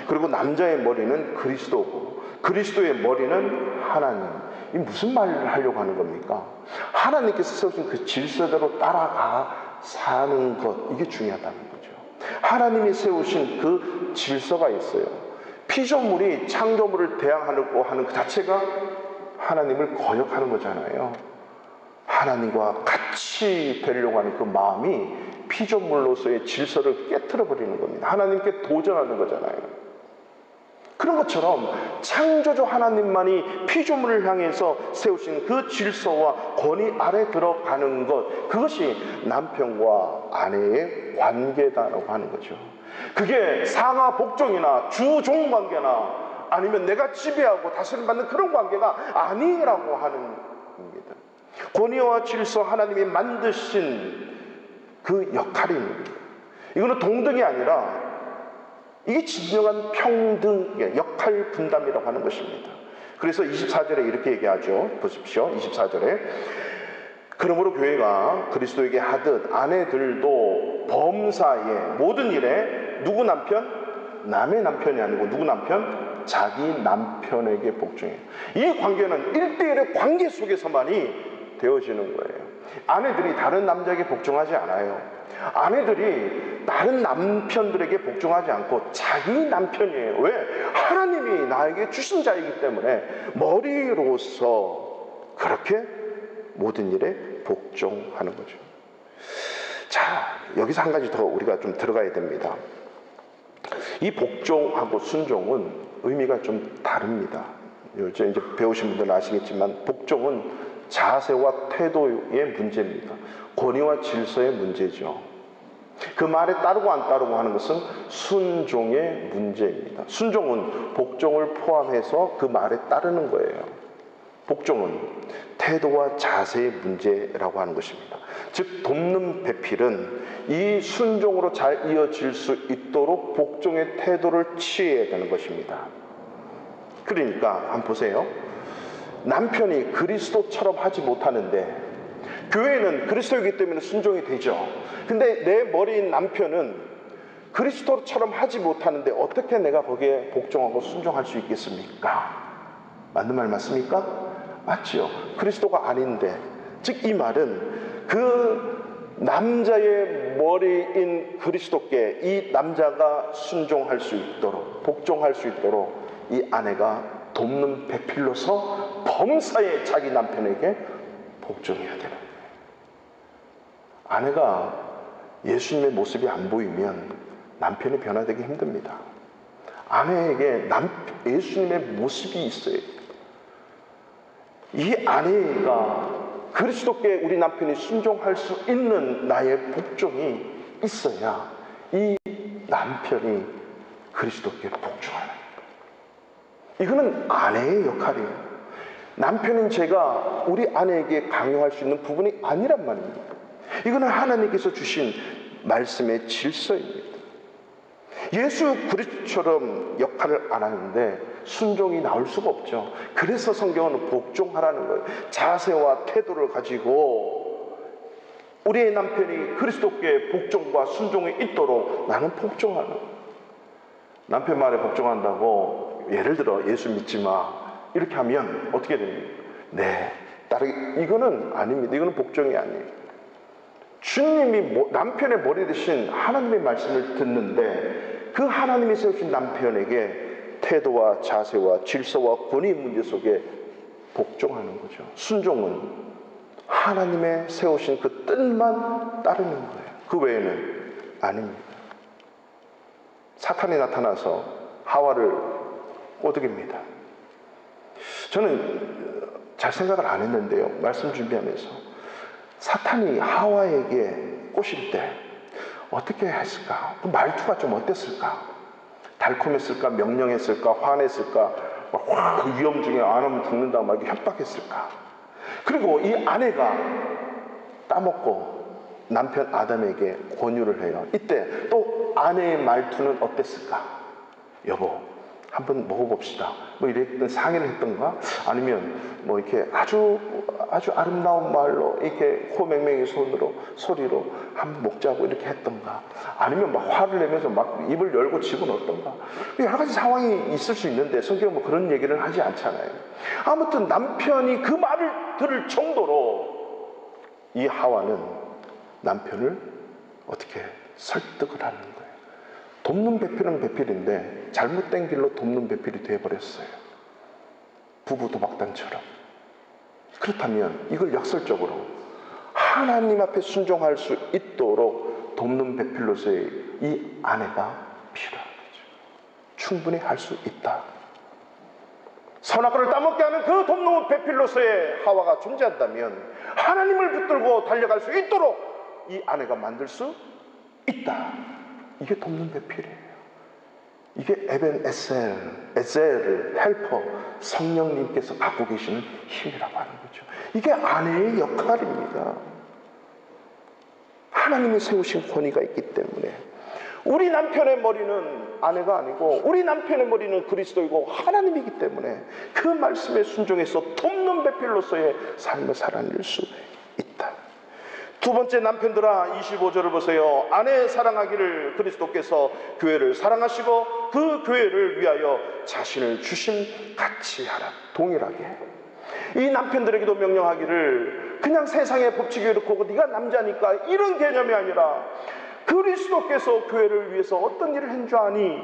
그리고 남자의 머리는 그리스도고 그리스도의 머리는 하나님. 이 무슨 말을 하려고 하는 겁니까? 하나님께서 세우신 그 질서대로 따라가 사는 것, 이게 중요하다는 거죠. 하나님이 세우신 그 질서가 있어요. 피조물이 창조물을 대항하려고 하는 그 자체가 하나님을 거역하는 거잖아요. 하나님과 같이 되려고 하는 그 마음이 피조물로서의 질서를 깨트려 버리는 겁니다. 하나님께 도전하는 거잖아요. 그런 것처럼 창조주 하나님만이 피조물을 향해서 세우신 그 질서와 권위 아래 들어가는 것, 그것이 남편과 아내의 관계다라고 하는 거죠. 그게 상하 복종이나 주종 관계나 아니면 내가 지배하고 다스림받는 그런 관계가 아니라고 하는 겁니다. 권위와 질서, 하나님이 만드신 그 역할입니다. 이거는 동등이 아니라 이게 진정한 평등의 역할 분담이라고 하는 것입니다. 그래서 24절에 이렇게 얘기하죠. 보십시오. 24절에 그러므로 교회가 그리스도에게 하듯 아내들도 범사에 모든 일에 누구 남편? 남의 남편이 아니고 누구 남편? 자기 남편에게 복종해요. 이 관계는 1대1의 관계 속에서만이 되어지는 거예요. 아내들이 다른 남자에게 복종하지 않아요. 아내들이 다른 남편들에게 복종하지 않고 자기 남편이에요. 왜? 하나님이 나에게 주신 자이기 때문에 머리로서 그렇게 모든 일에 복종하는 거죠. 자, 여기서 한 가지 더 우리가 좀 들어가야 됩니다. 이 복종하고 순종은 의미가 좀 다릅니다. 요즘 이제 배우신 분들은 아시겠지만 복종은 자세와 태도의 문제입니다. 권위와 질서의 문제죠. 그 말에 따르고 안 따르고 하는 것은 순종의 문제입니다. 순종은 복종을 포함해서 그 말에 따르는 거예요. 복종은 태도와 자세의 문제라고 하는 것입니다. 즉 돕는 배필은 이 순종으로 잘 이어질 수 있도록 복종의 태도를 취해야 되는 것입니다. 그러니까 한번 보세요. 남편이 그리스도처럼 하지 못하는데 교회는 그리스도이기 때문에 순종이 되죠. 근데 내 머리인 남편은 그리스도처럼 하지 못하는데 어떻게 내가 거기에 복종하고 순종할 수 있겠습니까? 맞는 말 맞습니까? 맞지요. 그리스도가 아닌데, 즉 이 말은 그 남자의 머리인 그리스도께 이 남자가 순종할 수 있도록, 복종할 수 있도록 이 아내가 돕는 배필로서 범사에 자기 남편에게 복종해야 되는 거예요. 아내가 예수님의 모습이 안 보이면 남편이 변화되기 힘듭니다. 아내에게 예수님의 모습이 있어야 돼요. 이 아내가 그리스도께 우리 남편이 순종할 수 있는 나의 복종이 있어야 이 남편이 그리스도께 복종하는 거예요. 이거는 아내의 역할이에요. 남편인 제가 우리 아내에게 강요할 수 있는 부분이 아니란 말입니다. 이거는 하나님께서 주신 말씀의 질서입니다. 예수 그리스도처럼 역할을 안 하는데 순종이 나올 수가 없죠. 그래서 성경은 복종하라는 거예요. 자세와 태도를 가지고 우리의 남편이 그리스도께 복종과 순종이 있도록 나는 복종하는 거예요. 남편 말에 복종한다고 예를 들어 예수 믿지 마 이렇게 하면 어떻게 됩니까? 네, 이거는 아닙니다. 이거는 복종이 아니에요. 주님이 남편의 머리 대신 하나님의 말씀을 듣는데 그 하나님이 세우신 남편에게 태도와 자세와 질서와 권위 문제 속에 복종하는 거죠. 순종은 하나님의 세우신 그 뜻만 따르는 거예요. 그 외에는 아닙니다. 사탄이 나타나서 하와를 꼬드깁니다. 저는 잘 생각을 안 했는데요. 말씀 준비하면서 사탄이 하와에게 꼬실 때 어떻게 했을까? 그 말투가 좀 어땠을까? 달콤했을까? 명령했을까? 화냈을까? 그 위험 중에 안 하면 죽는다 막 협박했을까? 그리고 이 아내가 따먹고 남편 아담에게 권유를 해요. 이때 또 아내의 말투는 어땠을까? 여보, 한번 먹어봅시다. 뭐 이랬던 상의를 했던가? 아니면 뭐 이렇게 아주 아름다운 말로 이렇게 코맹맹이 소리로 한번 먹자고 이렇게 했던가? 아니면 막 화를 내면서 막 입을 열고 집어넣었던가? 여러 가지 상황이 있을 수 있는데 성경은 뭐 그런 얘기를 하지 않잖아요. 아무튼 남편이 그 말을 들을 정도로 이 하와는 남편을 어떻게 설득을 하는 거예요. 돕는 배필은 배필인데 잘못된 길로 돕는 배필이 되어버렸어요. 부부 도박단처럼. 그렇다면 이걸 역설적으로 하나님 앞에 순종할 수 있도록 돕는 배필로서의 이 아내가 필요한 거죠. 충분히 할 수 있다. 선악과를 따먹게 하는 그 돕는 배필로서의 하와가 존재한다면 하나님을 붙들고 달려갈 수 있도록 이 아내가 만들 수 있다. 이게 돕는 배필이에요. 이게 에벤 에셀 헬퍼 성령님께서 갖고 계시는 힘이라고 하는 거죠. 이게 아내의 역할입니다. 하나님이 세우신 권위가 있기 때문에 우리 남편의 머리는 아내가 아니고 우리 남편의 머리는 그리스도이고 하나님이기 때문에 그 말씀에 순종해서 돕는 배필로서의 삶을 살아낼 수 있다. 두 번째, 남편들아 25절을 보세요. 아내 사랑하기를 그리스도께서 교회를 사랑하시고 그 교회를 위하여 자신을 주심같이 하라. 동일하게 이 남편들에게도 명령하기를 그냥 세상의 법칙이 이렇고 네가 남자니까 이런 개념이 아니라 그리스도께서 교회를 위해서 어떤 일을 한 줄 아니?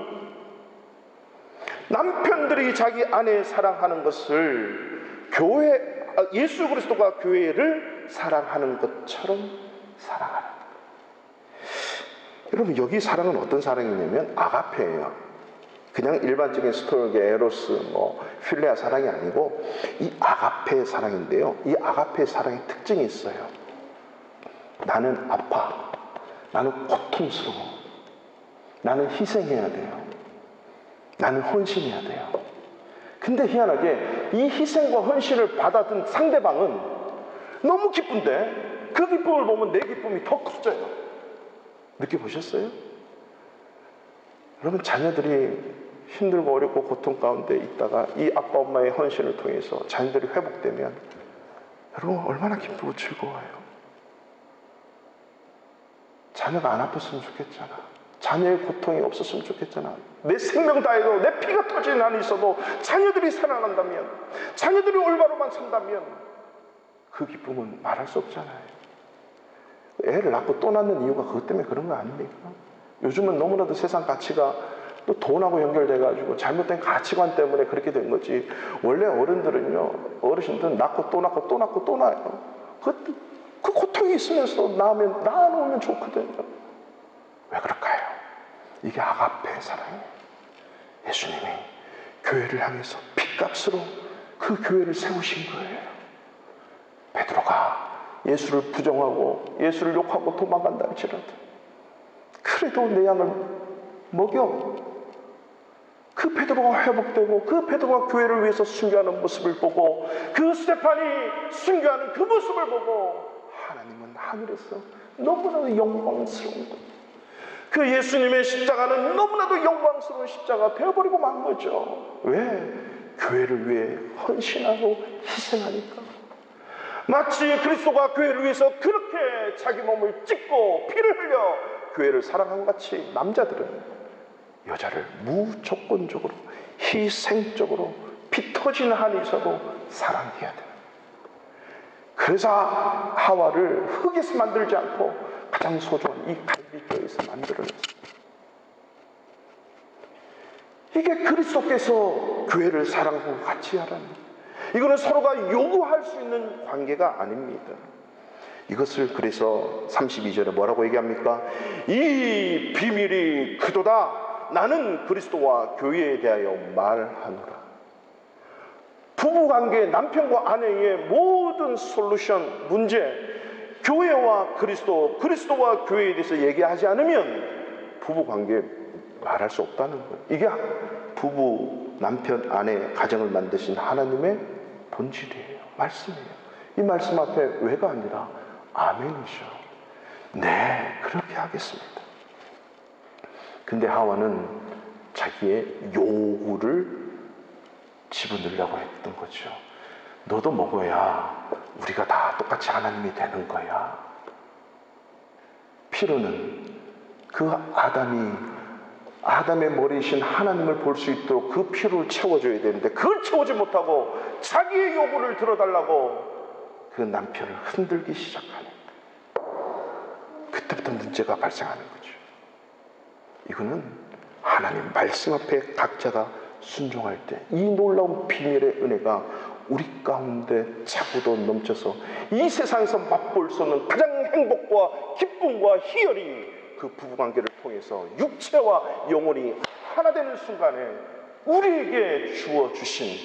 남편들이 자기 아내 사랑하는 것을 예수 그리스도가 교회를 사랑하는 것처럼 사랑하는 거예요. 여러분, 여기 사랑은 어떤 사랑이냐면 아가페예요. 그냥 일반적인 스토르게 에로스, 필레아 사랑이 아니고 이 아가페 사랑인데요. 이 아가페 사랑의 특징이 있어요. 나는 아파. 나는 고통스러워. 나는 희생해야 돼요. 나는 헌신해야 돼요. 근데 희한하게 이 희생과 헌신을 받아든 상대방은 너무 기쁜데 그 기쁨을 보면 내 기쁨이 더 커져요. 느껴보셨어요? 여러분, 자녀들이 힘들고 어렵고 고통 가운데 있다가 이 아빠 엄마의 헌신을 통해서 자녀들이 회복되면 여러분 얼마나 기쁘고 즐거워요. 자녀가 안 아팠으면 좋겠잖아. 자녀의 고통이 없었으면 좋겠잖아. 내 생명 다해도 내 피가 터지는 한이 있어도 자녀들이 살아난다면, 자녀들이 올바로만 산다면 그 기쁨은 말할 수 없잖아요. 애를 낳고 또 낳는 이유가 그것 때문에 그런 거 아닙니까? 요즘은 너무나도 세상 가치가 또 돈하고 연결돼가지고 잘못된 가치관 때문에 그렇게 된 거지. 원래 어르신들은 낳고 또 낳고 또 낳고 또 낳아요. 그 고통이 있으면서도 낳아놓으면 좋거든요. 왜 그럴까요? 이게 아가페의 사랑이에요. 예수님이 교회를 향해서 핏값으로 그 교회를 세우신 거예요. 베드로가 예수를 부정하고 예수를 욕하고 도망간다 할지라도 그래도 내 양을 먹여. 그 베드로가 회복되고 그 베드로가 교회를 위해서 순교하는 모습을 보고 그 스테판이 순교하는 그 모습을 보고 하나님은 하늘에서 너무나도 영광스러운 것, 그 예수님의 십자가는 너무나도 영광스러운 십자가 되어버리고 만 거죠. 왜? 교회를 위해 헌신하고 희생하니까. 마치 그리스도가 교회를 위해서 그렇게 자기 몸을 찢고 피를 흘려 교회를 사랑한 같이 남자들은 여자를 무조건적으로 희생적으로 피 터지는 한이 있어도 사랑해야 돼요. 그래서 하와를 흙에서 만들지 않고 가장 소중한 이 갈비뼈에서 만들어냈어요. 이게 그리스도께서 교회를 사랑하고 같이 하라는, 이거는 서로가 요구할 수 있는 관계가 아닙니다. 이것을 그래서 32절에 뭐라고 얘기합니까? 이 비밀이 그도다. 나는 그리스도와 교회에 대하여 말하노라. 부부관계, 남편과 아내의 모든 솔루션, 문제, 교회와 그리스도와 교회에 대해서 얘기하지 않으면 부부관계 말할 수 없다는 거예요. 이게 부부, 남편, 아내, 가정을 만드신 하나님의 본질이에요. 말씀이에요. 이 말씀 앞에 왜가 아니라 아멘이죠. 네, 그렇게 하겠습니다. 근데 하와는 자기의 요구를 집어넣으려고 했던 거죠. 너도 먹어야 우리가 다 똑같이 하나님이 되는 거야. 필요는 그 아담의 머리이신 하나님을 볼 수 있도록 그 필요를 채워줘야 되는데 그걸 채우지 못하고 자기의 요구를 들어달라고 그 남편을 흔들기 시작하는, 그때부터 문제가 발생하는 거죠. 이거는 하나님 말씀 앞에 각자가 순종할 때 이 놀라운 비밀의 은혜가 우리 가운데 차고도 넘쳐서 이 세상에서 맛볼 수 없는 가장 행복과 기쁨과 희열이 그 부부관계를 통해서 육체와 영혼이 하나 되는 순간에 우리에게 주어주신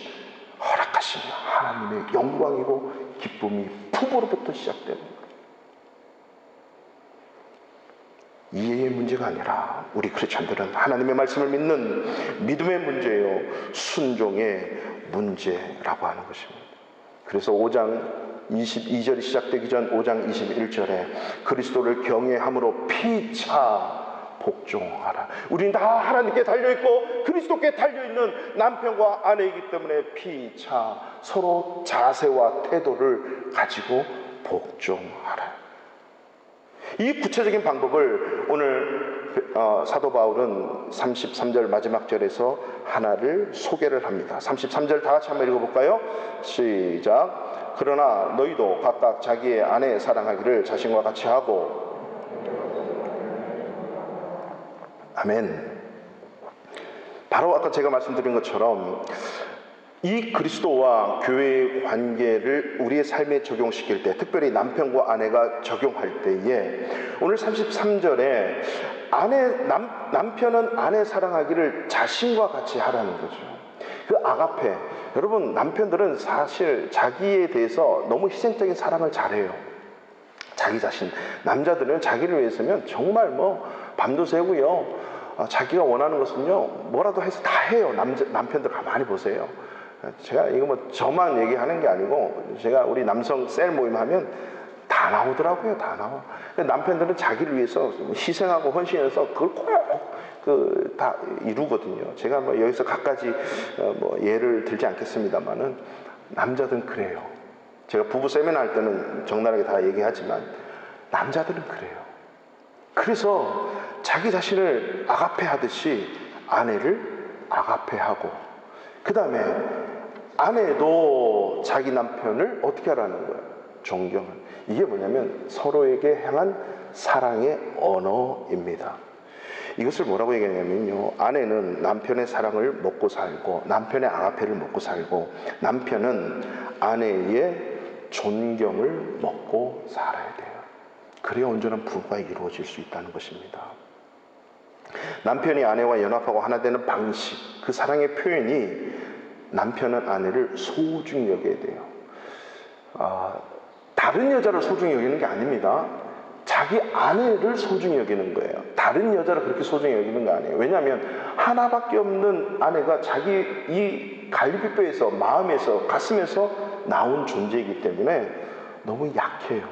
하신 하나님의 영광이고 기쁨이 부부로부터 시작되는 거예요. 이해의 문제가 아니라 우리 크리스천들은 하나님의 말씀을 믿는 믿음의 문제요, 순종의 문제라고 하는 것입니다. 그래서 5장 22절이 시작되기 전 5장 21절에 그리스도를 경외함으로 피차 복종하라. 우리는 다 하나님께 달려있고 그리스도께 달려있는 남편과 아내이기 때문에 피차 서로 자세와 태도를 가지고 복종하라. 이 구체적인 방법을 오늘 사도 바울은 33절 마지막 절에서 하나를 소개를 합니다. 33절 다 같이 한번 읽어볼까요? 시작. 그러나 너희도 각각 자기의 아내 사랑하기를 자신과 같이 하고. 아멘. 바로 아까 제가 말씀드린 것처럼 이 그리스도와 교회의 관계를 우리의 삶에 적용시킬 때, 특별히 남편과 아내가 적용할 때에 오늘 33절에 남편은 아내 사랑하기를 자신과 같이 하라는 거죠. 그 아가페, 여러분 남편들은 사실 자기에 대해서 너무 희생적인 사랑을 잘해요. 자기 자신. 남자들은 자기를 위해서면 정말 밤도 새고요, 자기가 원하는 것은요 뭐라도 해서 다 해요. 남편들 가만히 보세요. 제가 이거 저만 얘기하는 게 아니고, 제가 우리 남성 셀 모임 하면 다 나오더라고요. 다 나와. 남편들은 자기를 위해서 희생하고 헌신해서 그걸 꼭 다 이루거든요. 제가 여기서 갖가지 예를 들지 않겠습니다만은 남자들은 그래요. 제가 부부 세미나 할 때는 적나라하게 다 얘기하지만 남자들은 그래요. 그래서 자기 자신을 아가페 하듯이 아내를 아가페 하고, 그 다음에 아내도 자기 남편을 어떻게 하라는 거예요? 존경을. 이게 뭐냐면 서로에게 향한 사랑의 언어입니다. 이것을 뭐라고 얘기하냐면요, 아내는 남편의 사랑을 먹고 살고, 남편의 아가페를 먹고 살고, 남편은 아내의 존경을 먹고 살아야 돼요. 그래야 온전한 부부가 이루어질 수 있다는 것입니다. 남편이 아내와 연합하고 하나 되는 방식, 그 사랑의 표현이 남편은 아내를 소중히 여겨야 돼요. 다른 여자를 소중히 여기는 게 아닙니다. 자기 아내를 소중히 여기는 거예요. 다른 여자를 그렇게 소중히 여기는 거 아니에요. 왜냐하면 하나밖에 없는 아내가 자기 이 갈비뼈에서, 마음에서, 가슴에서 나온 존재이기 때문에 너무 약해요.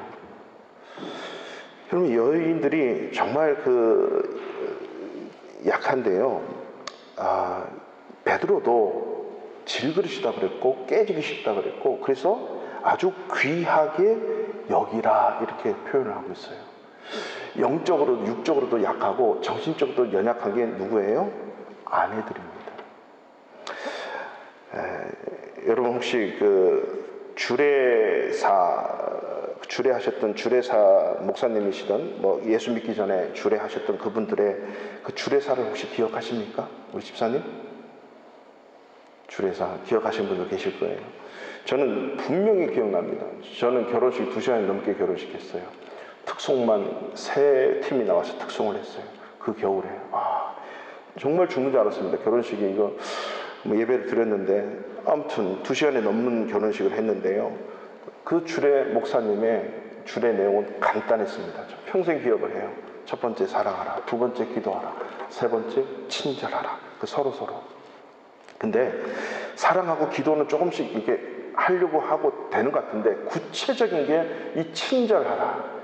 여러분, 여인들이 정말 약한데요, 베드로도 질그릇이다 그랬고 깨지기 쉽다 그랬고, 그래서 아주 귀하게 여기라 이렇게 표현을 하고 있어요. 영적으로도 육적으로도 약하고 정신적으로도 연약한 게 누구예요? 아내들입니다. 여러분 혹시 주례하셨던 주례사 목사님이시던 예수 믿기 전에 주례하셨던 그분들의 그 주례사를 혹시 기억하십니까? 우리 집사님? 주례사 기억하시는 분들 계실 거예요. 저는 분명히 기억납니다. 저는 결혼식 2시간 넘게 결혼식했어요. 특송만 3팀이 나와서 특송을 했어요. 그 겨울에. 정말 죽는 줄 알았습니다. 결혼식이 이거 예배를 드렸는데, 아무튼 2시간이 넘는 결혼식을 했는데요, 그 주례 목사님의 주례 내용은 간단했습니다. 평생 기억을 해요. 첫 번째 사랑하라, 두 번째 기도하라, 세 번째 친절하라. 서로. 근데 사랑하고 기도는 조금씩 이게 하려고 하고 되는 것 같은데, 구체적인 게 이 친절하라,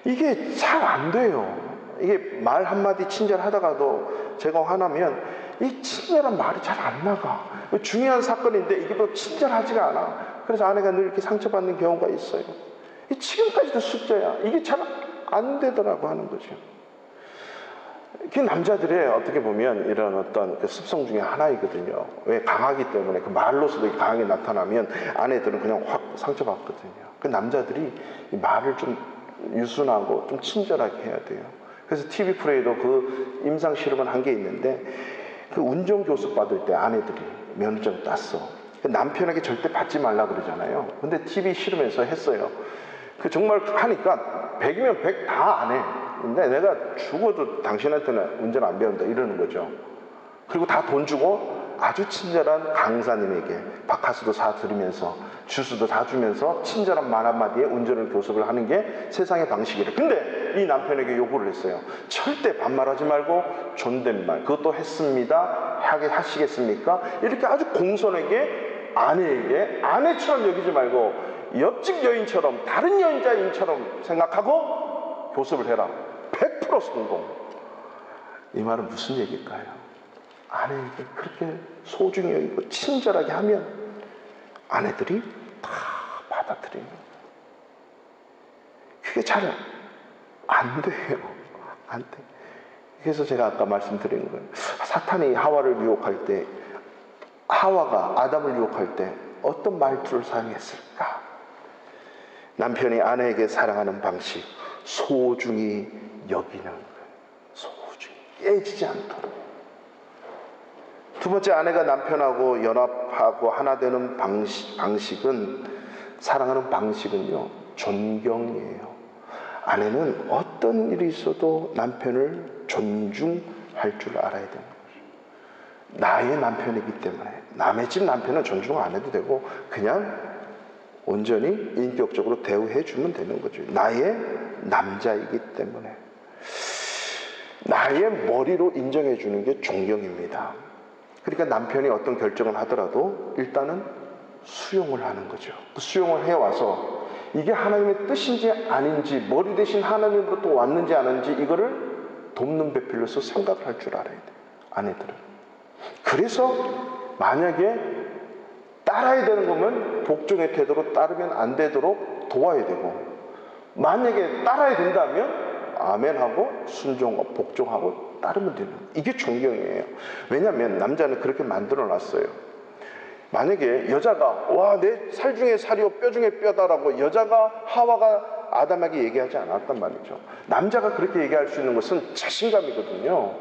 이게 잘 안 돼요. 이게 말 한마디 친절하다가도 제가 화나면 이 친절한 말이 잘 안 나가. 중요한 사건인데 이게 또 친절하지가 않아. 그래서 아내가 늘 이렇게 상처받는 경우가 있어요. 지금까지도 숫자야. 이게 잘 안 되더라고 하는 거죠. 그 남자들의 어떻게 보면 이런 어떤 습성 중에 하나이거든요. 왜? 강하기 때문에 그 말로서도 강하게 나타나면 아내들은 그냥 확 상처받거든요. 그 남자들이 이 말을 좀 유순하고 좀 친절하게 해야 돼요. 그래서 TV 프로에도 그 임상 실험을 한 게 있는데, 그 운전교습 받을 때 아내들이 면허증 땄어. 남편에게 절대 받지 말라 그러잖아요. 근데 TV 실험에서 했어요. 정말 하니까 100이면 100 다 안 해. 근데 내가 죽어도 당신한테는 운전 안 배운다 이러는 거죠. 그리고 다 돈 주고 아주 친절한 강사님에게 바카스도 사드리면서 주스도 사주면서 친절한 말 한마디에 운전을 교습을 하는 게 세상의 방식이래. 근데 이 남편에게 요구를 했어요. 절대 반말하지 말고 존댓말, 그것도 했습니다, 하시겠습니까? 이렇게 아주 공손하게 아내에게 아내처럼 여기지 말고 옆집 여인처럼, 다른 여자인처럼 생각하고 교습을 해라. 100% 성공. 이 말은 무슨 얘기일까요? 아내에게 그렇게 소중히 여기고 친절하게 하면 아내들이 다 받아들이는 거예요. 그게 잘 안 돼요. 안 돼. 그래서 제가 아까 말씀드린 거예요. 사탄이 하와를 유혹할 때, 하와가 아담을 유혹할 때 어떤 말투를 사용했을까? 남편이 아내에게 사랑하는 방식, 소중히 여기는 거예요. 소중히 깨지지 않도록. 두 번째, 아내가 남편하고 연합하고 하나 되는 방식은, 사랑하는 방식은요, 존경이에요. 아내는 어떤 일이 있어도 남편을 존중할 줄 알아야 되는 거죠. 나의 남편이기 때문에 남의 집 남편은 존중 안 해도 되고 그냥 온전히 인격적으로 대우해 주면 되는 거죠. 나의 남자이기 때문에. 나의 머리로 인정해 주는 게 존경입니다. 그러니까 남편이 어떤 결정을 하더라도 일단은 수용을 하는 거죠. 수용을 해와서 이게 하나님의 뜻인지 아닌지, 머리 대신 하나님으로부터 왔는지 아닌지 이거를 돕는 배필로서 생각을 할 줄 알아야 돼요, 아내들은. 그래서 만약에 따라야 되는 거면 복종의 태도로 따르면 안 되도록 도와야 되고, 만약에 따라야 된다면 아멘하고 순종하고 복종하고 따르면 되는 거예요. 이게 존경이에요. 왜냐하면 남자는 그렇게 만들어 놨어요. 만약에 여자가 와, 내 살 중에 살이요 뼈 중에 뼈다라고 여자가 하와가 아담에게 얘기하지 않았단 말이죠. 남자가 그렇게 얘기할 수 있는 것은 자신감이거든요.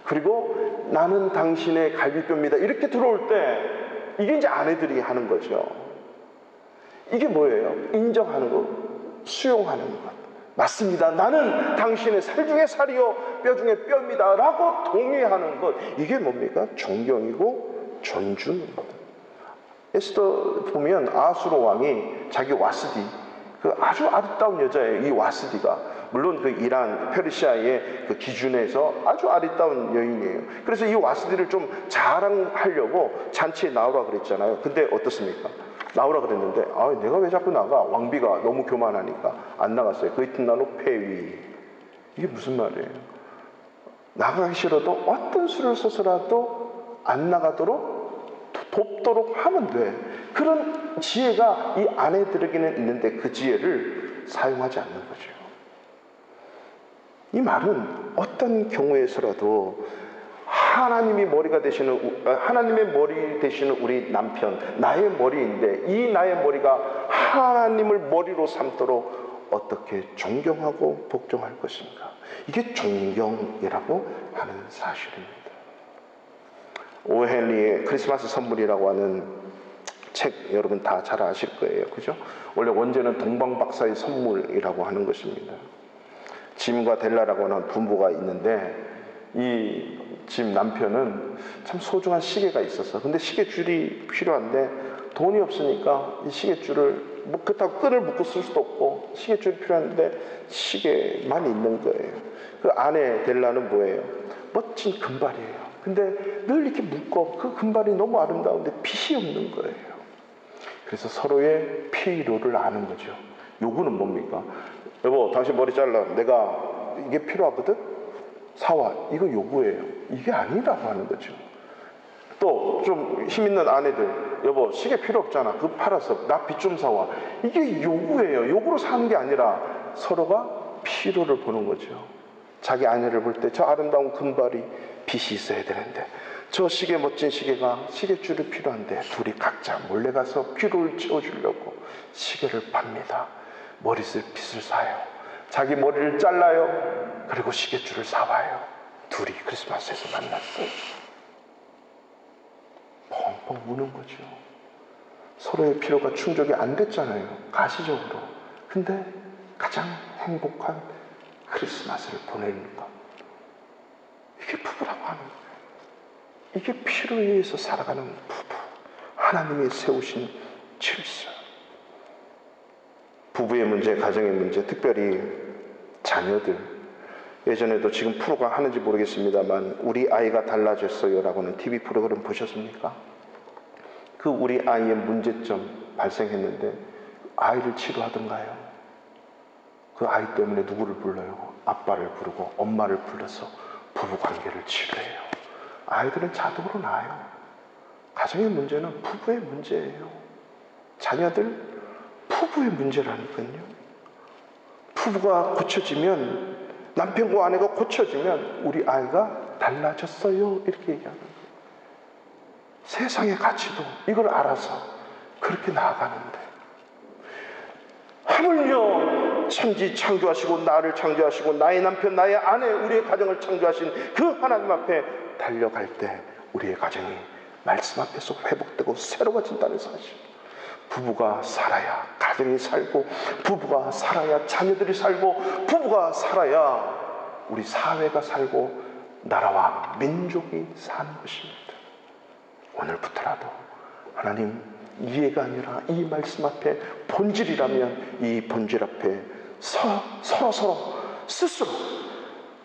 그리고 나는 당신의 갈비뼈입니다 이렇게 들어올 때 이게 이제 아내들이 하는 거죠. 이게 뭐예요? 인정하는 거, 수용하는 것. 맞습니다, 나는 당신의 살 중에 살이요 뼈 중에 뼈입니다 라고 동의하는 것. 이게 뭡니까? 존경이고 존중입니다. 에스더 보면 아수르 왕이 자기 와스디, 그 아주 아름다운 여자예요. 이 와스디가 물론 그 이란 페르시아의 그 기준에서 아주 아름다운 여인이에요. 그래서 이 와스디를 좀 자랑하려고 잔치에 나오라 그랬잖아요. 근데 어떻습니까? 나오라 그랬는데 내가 왜 자꾸 나가? 왕비가 너무 교만하니까 안 나갔어요. 그 이튿날로 폐위. 이게 무슨 말이에요? 나가기 싫어도 어떤 수를 써서라도 안 나가도록 돕도록 하면 돼. 그런 지혜가 이 아내들에게는 있는데 그 지혜를 사용하지 않는 거죠. 이 말은 어떤 경우에서라도 하나님이 머리가 되시는, 하나님의 머리 되시는 우리 남편, 나의 머리인데 이 나의 머리가 하나님을 머리로 삼도록 어떻게 존경하고 복종할 것인가. 이게 존경이라고 하는 사실입니다. 오헨리의 크리스마스 선물이라고 하는 책 여러분 다 잘 아실 거예요. 그죠? 원래 원제는 동방박사의 선물이라고 하는 것입니다. 짐과 델라라고 하는 부부가 있는데 이 짐 남편은 참 소중한 시계가 있었어. 근데 시계줄이 필요한데 돈이 없으니까 이 시계줄을 그렇다고 끈을 묶고 쓸 수도 없고 시계줄이 필요한데 시계만 있는 거예요. 그 아내 델라는 뭐예요? 멋진 금발이에요. 근데 늘 이렇게 묶어. 그 금발이 너무 아름다운데 핏이 없는 거예요. 그래서 서로의 필요를 아는 거죠. 요구는 뭡니까? 여보, 당신 머리 잘라. 내가 이게 필요하거든? 사와. 이거 요구예요. 이게 아니라고 하는 거죠. 또 좀 힘있는 아내들, 여보 시계 필요 없잖아. 그거 팔아서 나 빗 좀 사와. 이게 요구예요. 요구로 사는 게 아니라 서로가 필요를 보는 거죠. 자기 아내를 볼 때 저 아름다운 금발이 빗이 있어야 되는데 저 시계, 멋진 시계가 시계줄이 필요한데 둘이 각자 몰래 가서 필요를 채워주려고 시계를 팝니다. 머리빗을 사요. 자기 머리를 잘라요. 그리고 시계줄을 사와요. 둘이 크리스마스에서 만났어요. 펑펑 우는 거죠. 서로의 필요가 충족이 안 됐잖아요, 가시적으로. 근데 가장 행복한 크리스마스를 보내는 것, 이게 부부라고 하는 거예요. 이게 피를 위해서 살아가는 부부, 하나님이 세우신 질서. 부부의 문제, 가정의 문제, 특별히 자녀들. 예전에도 지금 프로가 하는지 모르겠습니다만 우리 아이가 달라졌어요 라고는 TV 프로그램 보셨습니까? 그 우리 아이의 문제점 발생했는데 아이를 치료하던가요? 그 아이 때문에 누구를 불러요? 아빠를 부르고 엄마를 불러서 부부관계를 치료해요. 아이들은 자동으로 나아요. 가정의 문제는 부부의 문제예요. 자녀들 부부의 문제라니까요. 부부가 고쳐지면, 남편과 아내가 고쳐지면 우리 아이가 달라졌어요 이렇게 얘기하는 거예요. 세상의 가치도 이걸 알아서 그렇게 나아가는데, 하물며 천지 창조하시고 나를 창조하시고 나의 남편 나의 아내 우리의 가정을 창조하신 그 하나님 앞에 달려갈 때 우리의 가정이 말씀 앞에서 회복되고 새로워진다는 사실. 부부가 살아야 가정이 살고, 부부가 살아야 자녀들이 살고, 부부가 살아야 우리 사회가 살고 나라와 민족이 사는 것입니다. 오늘부터라도 하나님, 이해가 아니라 이 말씀 앞에 본질이라면 이 본질 앞에 서로 스스로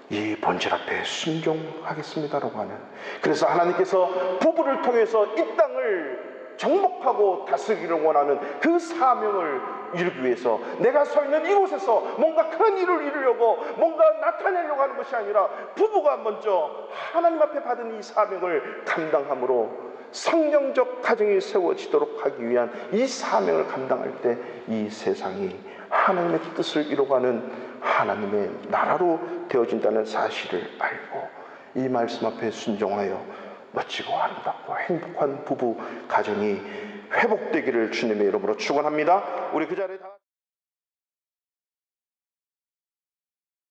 이 본질 앞에 순종하겠습니다라고 하는, 그래서 하나님께서 부부를 통해서 이 땅을 정복하고 다스리기를 원하는 그 사명을 이루기 위해서 내가 서 있는 이곳에서 뭔가 큰 일을 이루려고 뭔가 나타내려고 하는 것이 아니라 부부가 먼저 하나님 앞에 받은 이 사명을 감당함으로 성경적 가정이 세워지도록 하기 위한 이 사명을 감당할 때 이 세상이 하나님의 뜻을 이루어가는 하나님의 나라로 되어진다는 사실을 알고 이 말씀 앞에 순종하여 멋지고 아름답고 행복한 부부 가정이 회복되기를 주님의 이름으로 축원합니다. 우리 그 자리에 다